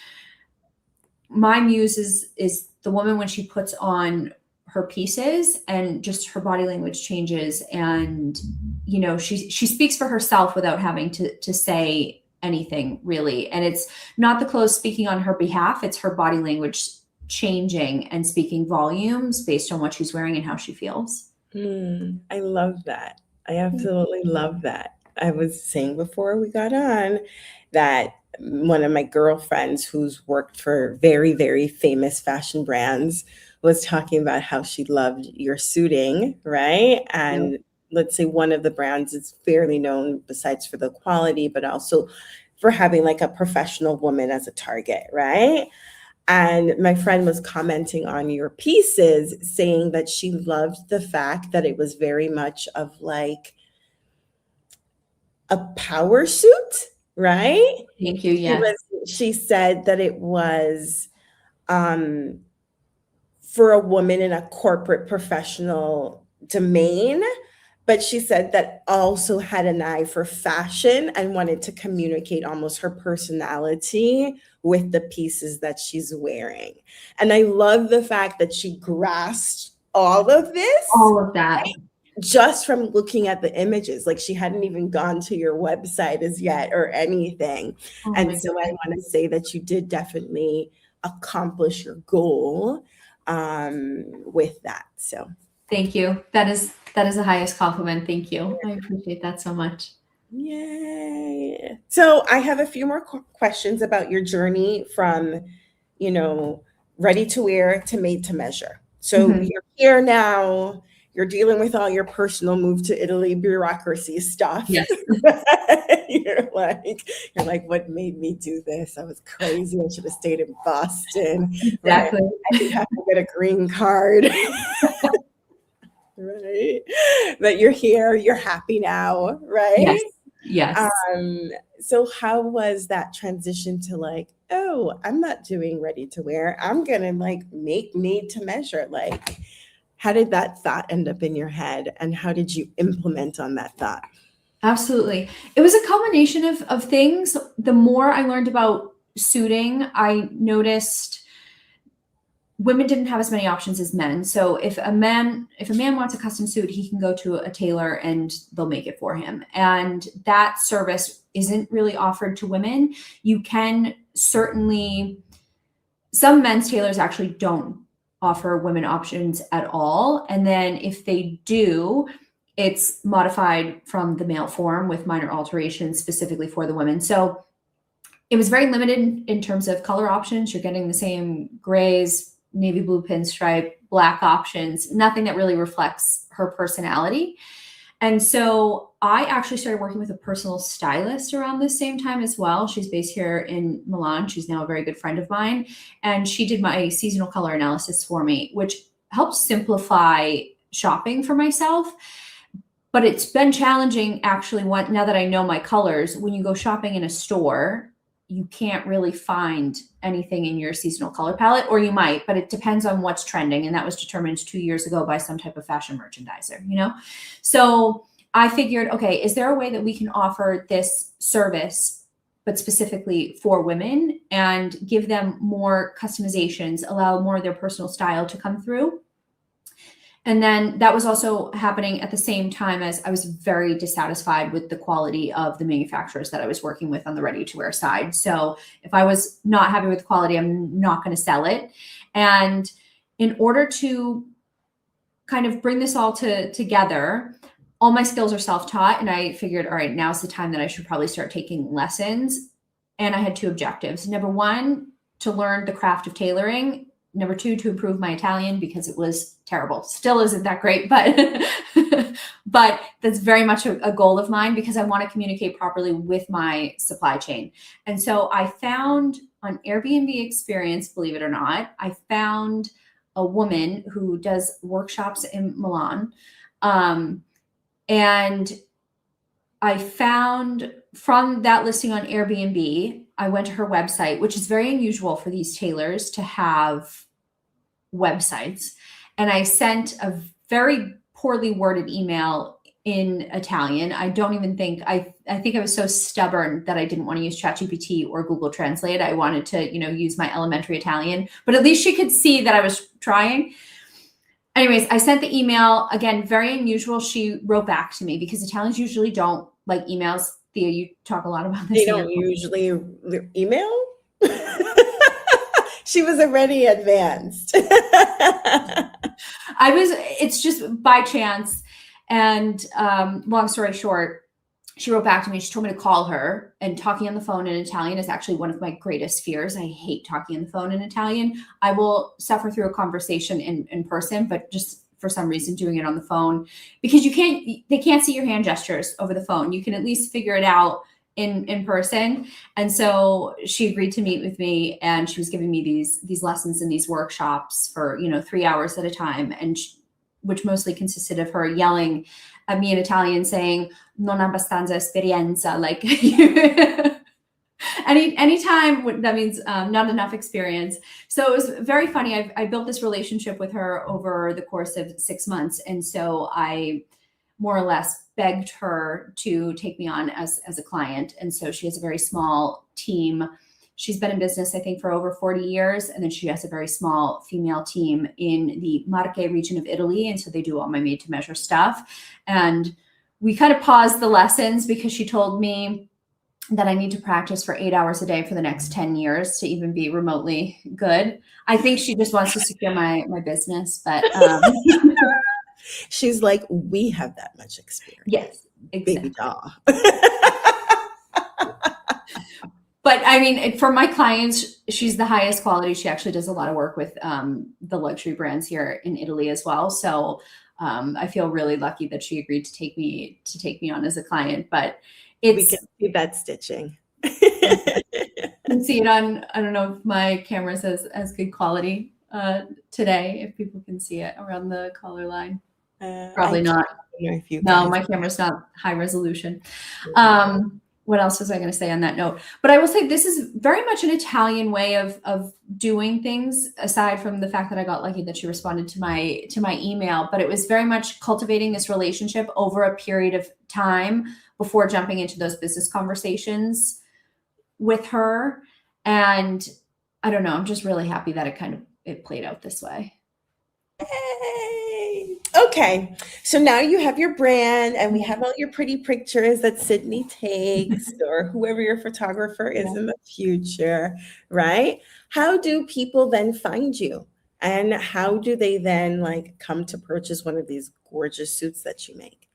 my muse is the woman when she puts on her pieces and just her body language changes. And, you know, she speaks for herself without having to say anything, really. And it's not the clothes speaking on her behalf. It's her body language changing and speaking volumes based on what she's wearing and how she feels. I love that. I absolutely love that. I was saying before we got on that one of my girlfriends who's worked for very, very famous fashion brands was talking about how she loved your suiting, right? And let's say one of the brands is fairly known besides for the quality, but also for having like a professional woman as a target, right? And my friend was commenting on your pieces, saying that she loved the fact that it was very much of like a power suit, right? Thank you. Yes. She said that it was for a woman in a corporate professional domain, but she said that also had an eye for fashion and wanted to communicate almost her personality with the pieces that she's wearing. And I love the fact that she grasped all of this. All of that. Right? Just from looking at the images, like she hadn't even gone to your website as yet or anything. And so I want to say that you did definitely accomplish your goal with that. So thank you. That is the highest compliment. Thank you. I appreciate that so much. Yay. So I have a few more questions about your journey from, you know, ready to wear to made to measure. So you're here now. You're dealing with all your personal move to Italy bureaucracy stuff. Yes. You're like, what made me do this? I was crazy. I should have stayed in Boston. Exactly. Right? I didn't have to get a green card. Right. But you're here. You're happy now, right? Yes. So how was that transition to like, oh, I'm not doing ready to wear. I'm gonna like make made to measure. Like, how did that thought end up in your head, and how did you implement on that thought? Absolutely. It was a combination of things. The more I learned about suiting, I noticed women didn't have as many options as men. So if a man wants a custom suit, he can go to a tailor and they'll make it for him. And that service isn't really offered to women. You can certainly, some men's tailors actually don't offer women options at all. And then if they do, it's modified from the male form with minor alterations specifically for the women. So it was very limited in terms of color options. You're getting the same grays, navy blue pinstripe, black options, nothing that really reflects her personality. And so I actually started working with a personal stylist around the same time as well. She's based here in Milan. She's now a very good friend of mine. And she did my seasonal color analysis for me, which helps simplify shopping for myself. But it's been challenging actually now that I know my colors. When you go shopping in a store, you can't really find anything in your seasonal color palette, or you might, but it depends on what's trending. And that was determined 2 years ago by some type of fashion merchandiser, you know? So I figured, okay, is there a way that we can offer this service, but specifically for women, and give them more customizations, allow more of their personal style to come through? And then that was also happening at the same time as I was very dissatisfied with the quality of the manufacturers that I was working with on the ready-to-wear side. So if I was not happy with the quality, I'm not going to sell it. And in order to kind of bring this all together, all my skills are self-taught. And I figured, all right, now's the time that I should probably start taking lessons. And I had 2 objectives. Number 1, to learn the craft of tailoring. Number 2, to improve my Italian, because it was terrible. Still isn't that great, but but that's very much a goal of mine, because I want to communicate properly with my supply chain. And so I found on Airbnb Experience, believe it or not, I found a woman who does workshops in Milan. And I found from that listing on Airbnb, I went to her website, which is very unusual for these tailors to have websites. And I sent a very poorly worded email in Italian. I don't even think, I think I was so stubborn that I didn't want to use ChatGPT or Google Translate. I wanted to, use my elementary Italian, but at least she could see that I was trying. Anyways, I sent the email, again, very unusual. She wrote back to me, because Italians usually don't like emails. Thea, you talk a lot about this. They don't usually email? She was already advanced. It's just by chance. And long story short, she wrote back to me. She told me to call her, and talking on the phone in Italian is actually one of my greatest fears. I hate talking on the phone in Italian. I will suffer through a conversation in person, but just for some reason doing it on the phone, because they can't see your hand gestures over the phone. You can at least figure it out in person. And so she agreed to meet with me, and she was giving me these lessons and these workshops for 3 hours at a time, and which mostly consisted of her yelling at me in Italian, saying "non abbastanza esperienza," like anytime that means not enough experience. So it was very funny. I built this relationship with her over the course of 6 months, and so I more or less begged her to take me on as a client. And so she has a very small team. She's been in business, I think, for over 40 years. And then she has a very small female team in the Marche region of Italy. And so they do all my made to measure stuff. And we kind of paused the lessons, because she told me that I need to practice for 8 hours a day for the next 10 years to even be remotely good. I think she just wants to secure my business, but she's like, we have that much experience. Yes, exactly. Baby doll. But I mean, for my clients, she's the highest quality. She actually does a lot of work with the luxury brands here in Italy as well. So I feel really lucky that she agreed to take me on as a client. But we can see that stitching. You can see it on, I don't know if my camera says as good quality today, if people can see it around the collar line. Probably not. No, my camera's not high resolution. What else was I going to say on that note? But I will say this is very much an Italian way of doing things, aside from the fact that I got lucky that she responded to my email. But it was very much cultivating this relationship over a period of time before jumping into those business conversations with her. And I don't know, I'm just really happy that it kind of it played out this way. Yay! Okay, so now you have your brand and we have all your pretty pictures that Sydney takes or whoever your photographer is in the future, right? How do people then find you? And how do they then like come to purchase one of these gorgeous suits that you make?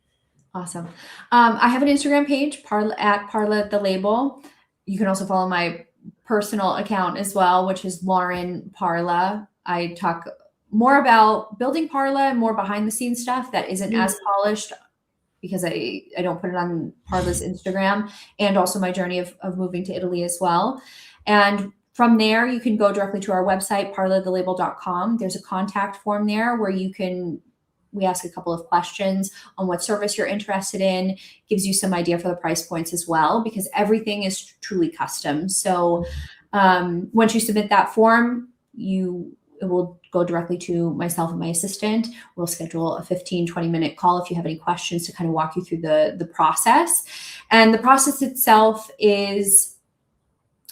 Awesome. I have an Instagram page, at Parla the Label. You can also follow my personal account as well, which is Lauren Parla. I talk more about building Parla and more behind the scenes stuff that isn't as polished because I don't put it on Parla's Instagram, and also my journey of moving to Italy as well. And from there, you can go directly to our website, parlathelabel.com. There's a contact form there where we ask a couple of questions on what service you're interested in, gives you some idea for the price points as well, because everything is truly custom. So once you submit that form, it will go directly to myself and my assistant. We'll schedule a 15-20-minute call if you have any questions to kind of walk you through the process. And the process itself is,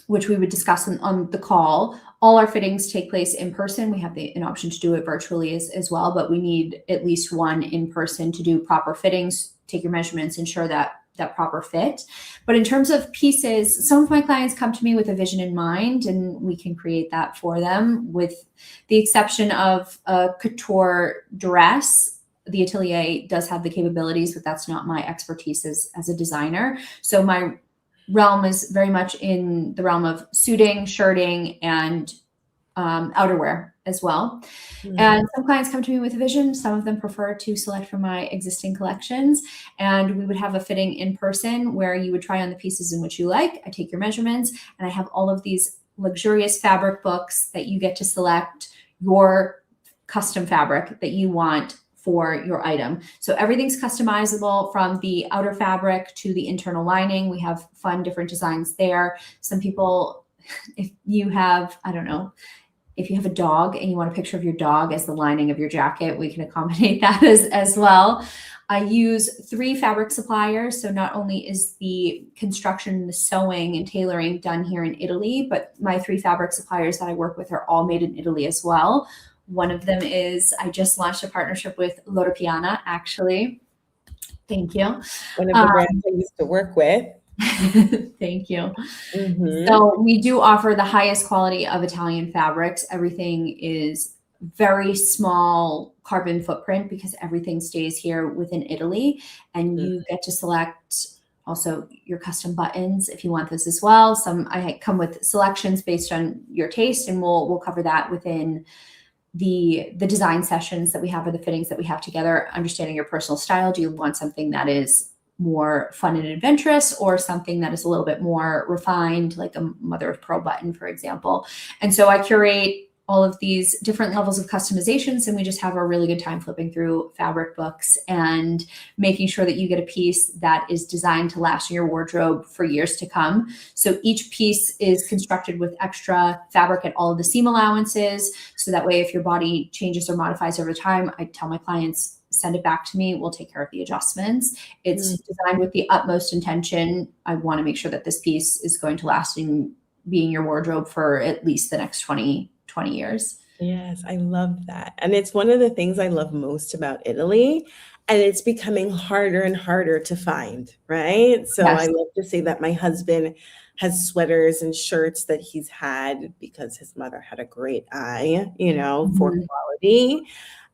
which we would discuss on the call, all our fittings take place in person. We have an option to do it virtually as well, but we need at least one in person to do proper fittings, take your measurements, ensure that proper fit. But in terms of pieces, some of my clients come to me with a vision in mind, and we can create that for them. With the exception of a couture dress, the atelier does have the capabilities, but that's not my expertise as a designer. So my realm is very much in the realm of suiting, shirting, and outerwear as well. And some clients come to me with a vision. Some of them prefer to select from my existing collections, and we would have a fitting in person where you would try on the pieces in which you like. I take your measurements, and I have all of these luxurious fabric books that you get to select your custom fabric that you want for your item. So everything's customizable from the outer fabric to the internal lining. We have fun, different designs there. Some people, if you have, I don't know, if you have a dog and you want a picture of your dog as the lining of your jacket, we can accommodate that as well. I use 3 fabric suppliers. So not only is the construction, the sewing and tailoring done here in Italy, but my 3 fabric suppliers that I work with are all made in Italy as well. One of them is, I just launched a partnership with Loro Piana, actually. Thank you. One of the brands I used to work with. Thank you. So we do offer the highest quality of Italian fabrics. Everything is very small carbon footprint because everything stays here within Italy, and you get to select also your custom buttons if you want those as well. I come with selections based on your taste, and we'll cover that within the design sessions that we have, or the fittings that we have together, understanding your personal style. Do you want something that is more fun and adventurous, or something that is a little bit more refined, like a mother of pearl button, for example? And so I curate all of these different levels of customizations, and we just have a really good time flipping through fabric books and making sure that you get a piece that is designed to last in your wardrobe for years to come. So each piece is constructed with extra fabric at all of the seam allowances. So that way, if your body changes or modifies over time, I tell my clients, send it back to me. We'll take care of the adjustments. It's designed with the utmost intention. I want to make sure that this piece is going to last and be in your wardrobe for at least the next 20 years. Yes, I love that. And it's one of the things I love most about Italy. And it's becoming harder and harder to find, right? So Yes. I love to say that my husband has sweaters and shirts that he's had because his mother had a great eye, for quality.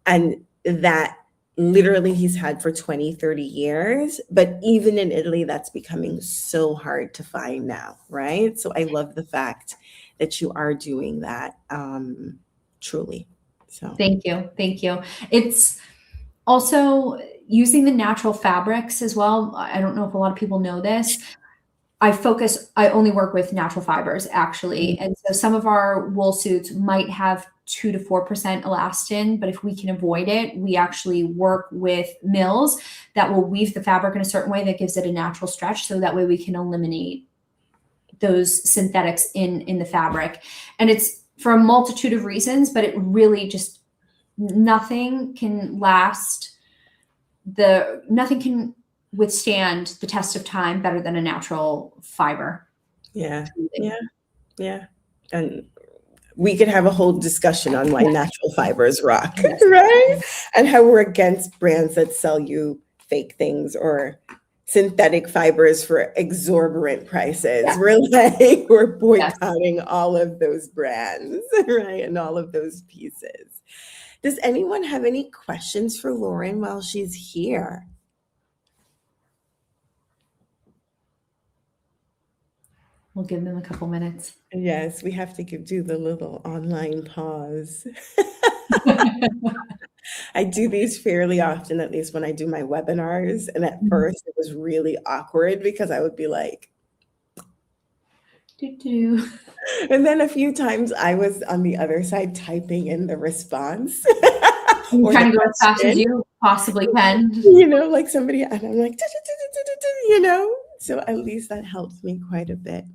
And that literally he's had for 20, 30 years. But even in Italy, that's becoming so hard to find now, right? So I love the fact that you are doing that, truly. So Thank you. It's also using the natural fabrics as well. I don't know if a lot of people know this. I only work with natural fibers, actually. And so some of our wool suits might have 2 to 4% elastin, but if we can avoid it, we actually work with mills that will weave the fabric in a certain way that gives it a natural stretch. So that way we can eliminate those synthetics in the fabric. And it's for a multitude of reasons, but it really just, nothing can withstand the test of time better than a natural fiber. yeah. And we could have a whole discussion on why natural fibers rock, Yes. right? And how we're against brands that sell you fake things or synthetic fibers for exorbitant prices. Yeah. We're Yes. boycotting all of those brands, right? And all of those pieces. Does anyone have any questions for Lauren while she's here? We'll give them a couple minutes. Yes, we have to do the little online pause. I do these fairly often, at least when I do my webinars. And at first it was really awkward because I would be like, Doo-doo. and then a few times I was on the other side typing in the response. You're trying to go as fast as you possibly can. You know, like somebody, and I'm like, you know, so at least that helps me quite a bit.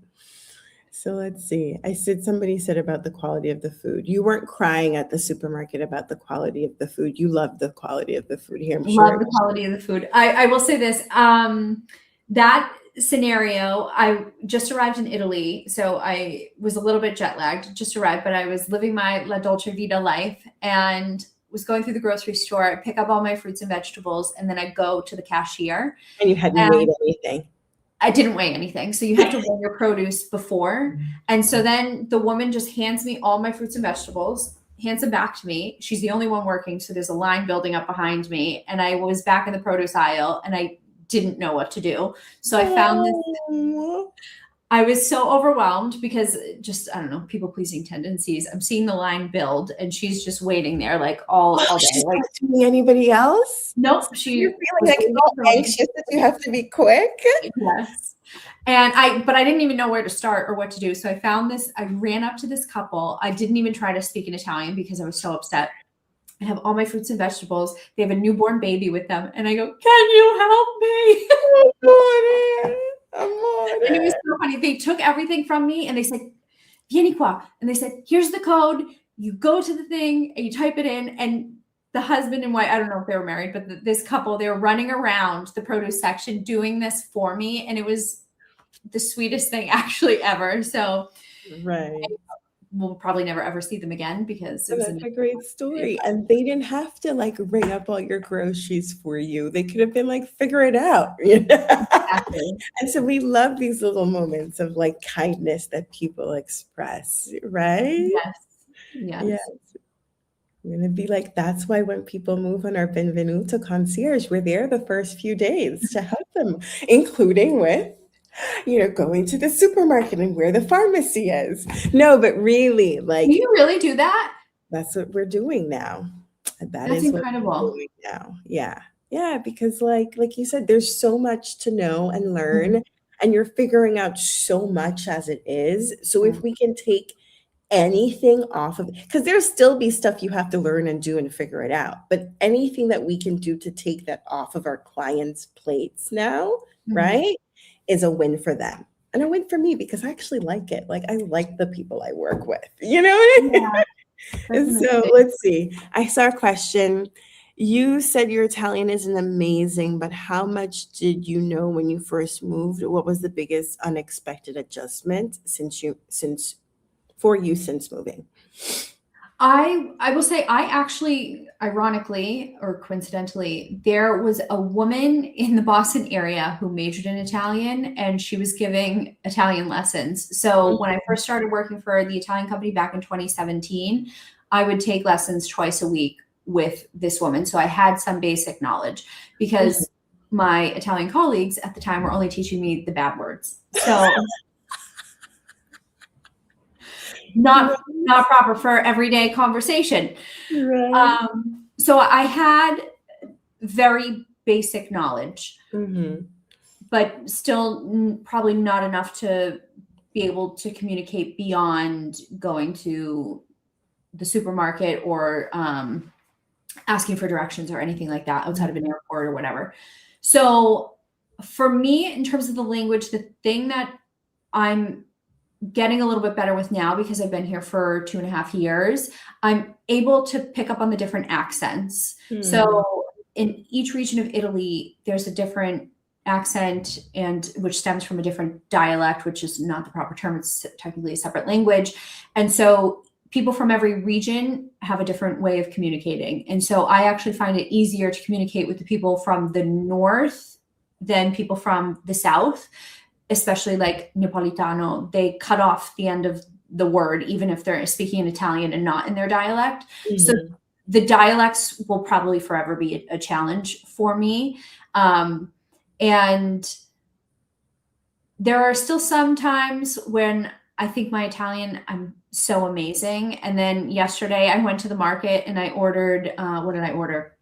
So let's see. Somebody said about the quality of the food. You weren't crying at the supermarket about the quality of the food. You loved the quality of the food here. I'm sure. Love the quality of the food. I will say this, that scenario, I just arrived in Italy. So I was a little bit jet lagged, just arrived, but I was living my La Dolce Vita life and was going through the grocery store. I pick up all my fruits and vegetables, and then I go to the cashier. And you hadn't weighed anything. I didn't weigh anything. So you have to weigh your produce before. And so then the woman just hands me all my fruits and vegetables, hands them back to me. She's the only one working. So there's a line building up behind me. And I was back in the produce aisle and I didn't know what to do. So I found this. I was so overwhelmed because just, I don't know, people pleasing tendencies. I'm seeing the line build and she's just waiting there like all day. Like, to me, anybody else? Nope. You're feeling like all anxious that you have to be quick. Yes. But I didn't even know where to start or what to do. So I found this, I ran up to this couple. I didn't even try to speak in Italian because I was so upset. I have all my fruits and vegetables. They have a newborn baby with them. And I go, can you help me? And it was so funny. They took everything from me and they said, vieni qua. And they said, here's the code. You go to the thing and you type it in. And the husband and wife, I don't know if they were married, but this couple, they were running around the produce section doing this for me. And it was the sweetest thing actually ever. So right. We'll probably never ever see them again because it was a great story. And they didn't have to like ring up all your groceries for you. They could have been like, figure it out. You know? Exactly. And so we love these little moments of like kindness that people express, right? Yes. I'm going to be like, that's why when people move on our Benvenuto concierge, we're there the first few days to help them, including with, you know, going to the supermarket and where the pharmacy is. No, but really, like, can you really do that? That's what we're doing now. That's incredible. What we're doing now. Yeah, because like you said, there's so much to know and learn, and you're figuring out so much as it is. So if we can take anything off of, because there'll still be stuff you have to learn and do and figure it out, but anything that we can do to take that off of our clients' plates now, right, is a win for them and a win for me because I actually like it. Like I like the people I work with, you know what I mean? Yeah, and so let's see. I saw a question. You said your Italian isn't amazing, but how much did you know when you first moved? What was the biggest unexpected adjustment since moving? I will say I actually, ironically or coincidentally, there was a woman in the Boston area who majored in Italian and she was giving Italian lessons. So when I first started working for the Italian company back in 2017, I would take lessons twice a week with this woman. So I had some basic knowledge because my Italian colleagues at the time were only teaching me the bad words. So not proper for everyday conversation. Right. So I had very basic knowledge, but still probably not enough to be able to communicate beyond going to the supermarket or asking for directions or anything like that outside of an airport or whatever. So for me, in terms of the language, the thing that I'm getting a little bit better with now, because I've been here for 2.5 years, I'm able to pick up on the different accents. So in each region of Italy, there's a different accent and which stems from a different dialect, which is not the proper term. It's technically a separate language. And so people from every region have a different way of communicating. And so I actually find it easier to communicate with the people from the north than people from the south, especially like Napolitano. They cut off the end of the word, even if they're speaking in Italian and not in their dialect. Mm-hmm. So the dialects will probably forever be a challenge for me. And there are still some times when I think my Italian, I'm so amazing. And then yesterday I went to the market and I ordered, what did I order?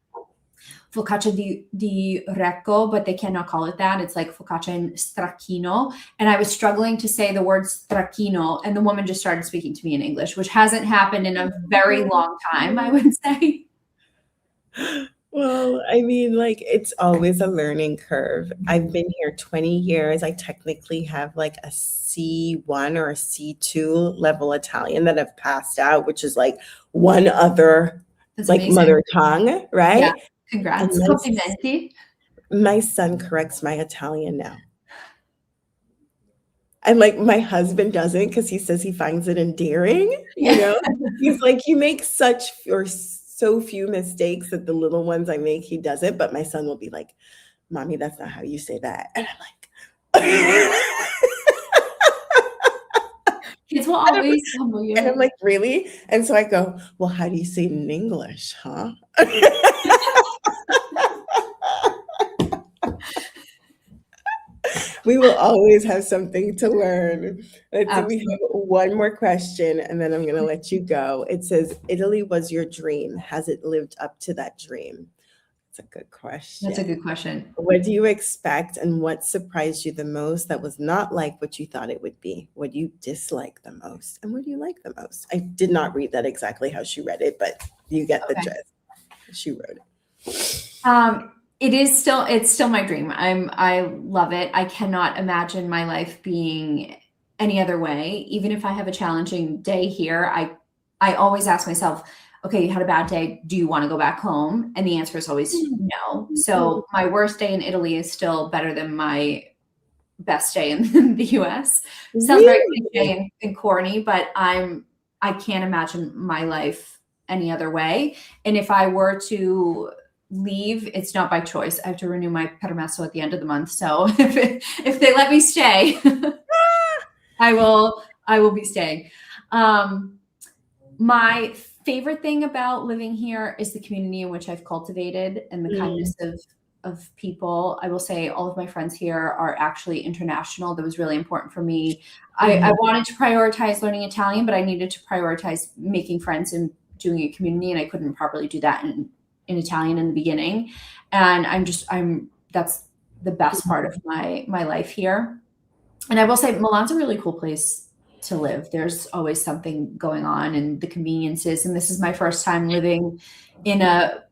Focaccia di Recco, but they cannot call it that. It's like focaccia in stracchino. And I was struggling to say the word stracchino, and the woman just started speaking to me in English, which hasn't happened in a very long time, I would say. Well, I mean, like, it's always a learning curve. I've been here 20 years. I technically have like a C1 or a C2 level Italian that I've passed out, which is like one other That's like amazing. mother tongue, right? Yeah, congrats. And Complimenti. my son corrects my Italian now. And like my husband doesn't because he says he finds it endearing, you know? He's like, you make such or so few mistakes that the little ones I make, he doesn't. But my son will be like, Mommy, that's not how you say that. And I'm like, Kids will always humble you. and I'm like, really? And so I go, well, how do you say it in English, huh? We will always have something to learn. Let's see, we have one more question, and then I'm going to let you go. It says, Italy was your dream. Has it lived up to that dream? That's a good question. That's a good question. What do you expect, and what surprised you the most that was not like what you thought it would be? What do you dislike the most, and what do you like the most? I did not read that exactly how she read it, but you get the gist. She wrote it. It's still my dream. I love it. I cannot imagine my life being any other way. Even if I have a challenging day here, I always ask myself, okay, you had a bad day. Do you want to go back home? And the answer is always no. So my worst day in Italy is still better than my best day in the US. Sounds very cliche and corny, but I can't imagine my life any other way. And if I were to leave, it's not by choice. I have to renew my permesso at the end of the month. So if they let me stay, I will be staying. My favorite thing about living here is the community in which I've cultivated and the kindness of people. I will say all of my friends here are actually international. That was really important for me. I wanted to prioritize learning Italian, but I needed to prioritize making friends and doing a community, and I couldn't properly do that in Italian in the beginning. And that's the best part of my life here. And I will say Milan's a really cool place to live. There's always something going on, and the conveniences. And this is my first time living in a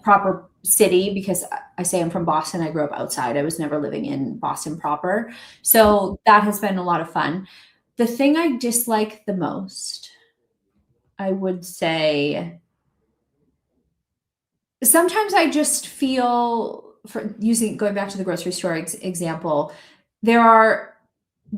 proper city because I say I'm from Boston. I grew up outside. I was never living in Boston proper. So that has been a lot of fun. The thing I dislike the most, I would say, sometimes I just feel, going back to the grocery store example, there are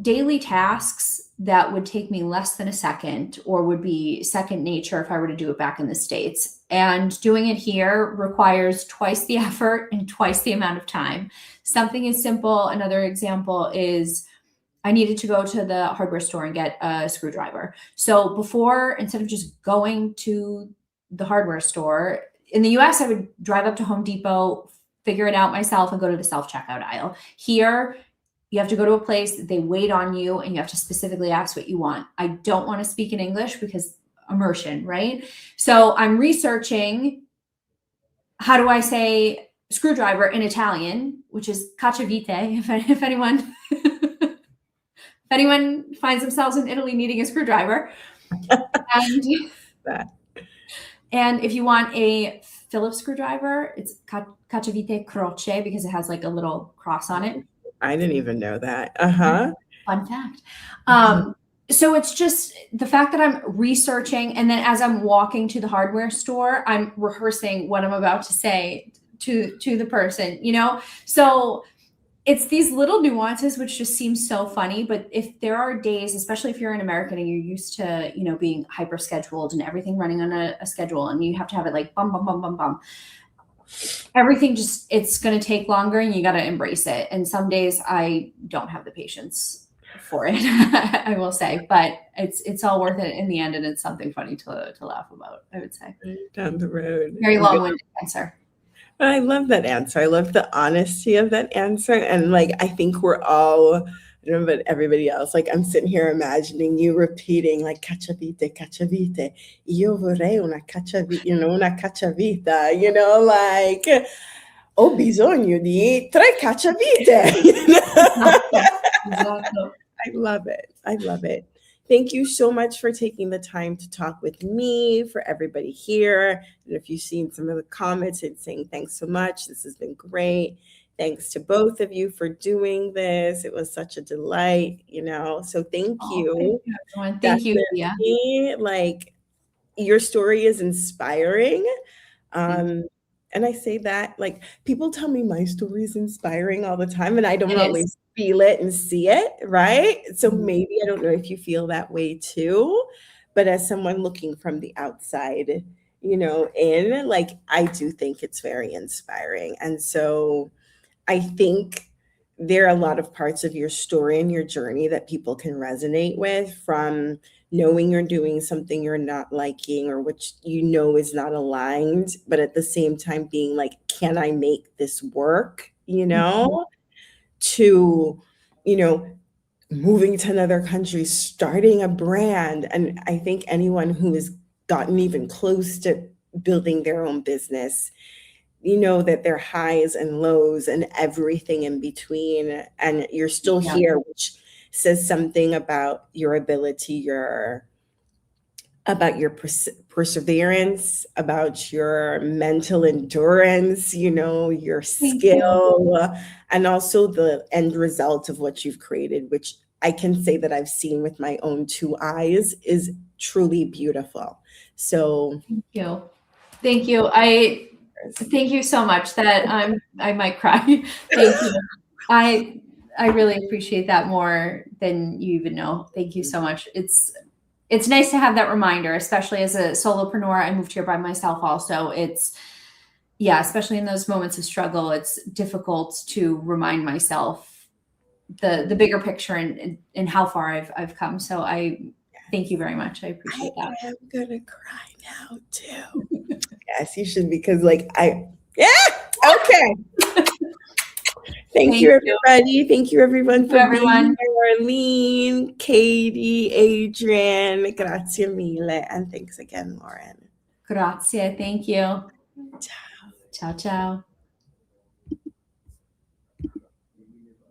daily tasks that would take me less than a second or would be second nature if I were to do it back in the States. And doing it here requires twice the effort and twice the amount of time. Something is simple. Another example is I needed to go to the hardware store and get a screwdriver. So before, instead of just going to the hardware store, in the US, I would drive up to Home Depot, figure it out myself, and go to the self-checkout aisle. Here, you have to go to a place, they wait on you, and you have to specifically ask what you want. I don't want to speak in English because immersion, right? So I'm researching, how do I say screwdriver in Italian, which is cacciavite, if anyone finds themselves in Italy needing a screwdriver. And if you want a Phillips screwdriver, it's cacciavite croce because it has like a little cross on it. I didn't even know that. Fun fact. So it's just the fact that I'm researching, and then as I'm walking to the hardware store, I'm rehearsing what I'm about to say to the person, you know? So it's these little nuances which just seem so funny. But if there are days, especially if you're an American and you're used to, being hyper scheduled and everything running on a schedule, and you have to have it like bum, bum, bum, bum, bum, everything it's going to take longer, and you got to embrace it. And some days I don't have the patience for it, I will say, but it's all worth it in the end. And it's something funny to laugh about, I would say. Down the road. Very long-winded answer. I love that answer. I love the honesty of that answer. And like, I think we're all, I don't know about everybody else, like I'm sitting here imagining you repeating like cacciavite, io vorrei una cacciavite, una cacciavita, like, ho bisogno di 3 cacciavite. Exactly. I love it. I love it. Thank you so much for taking the time to talk with me, for everybody here. And if you've seen some of the comments and saying thanks so much, this has been great. Thanks to both of you for doing this. It was such a delight, so thank you. Thank you, everyone. Thank you, Leah. Like, your story is inspiring. And I say that, like, people tell me my story is inspiring all the time, and I don't always feel it and see it, right? So maybe, I don't know if you feel that way too, but as someone looking from the outside, in, like, I do think it's very inspiring. And so I think there are a lot of parts of your story and your journey that people can resonate with, from knowing you're doing something you're not liking or which is not aligned, but at the same time being like, can I make this work, to, moving to another country, starting a brand. And I think anyone who has gotten even close to building their own business, that there are highs and lows and everything in between, and you're still here, which says something about your ability, about your perseverance, about your mental endurance, your skill, and also the end result of what you've created, which I can say that I've seen with my own 2 eyes is truly beautiful. So thank you. Thank you so much. That I might cry. Thank you. I really appreciate that more than you even know. Thank you so much. It's nice to have that reminder, especially as a solopreneur. I moved here by myself also. Especially in those moments of struggle, it's difficult to remind myself the bigger picture and how far I've come. So I thank you very much. I appreciate that. I am gonna cry now too. Yes, you should, because okay. Thank you, everybody. Thank you, everyone, for being here. Arlene, Katie, Adrian, grazie mille. And thanks again, Lauren. Grazie. Thank you. Ciao. Ciao, ciao.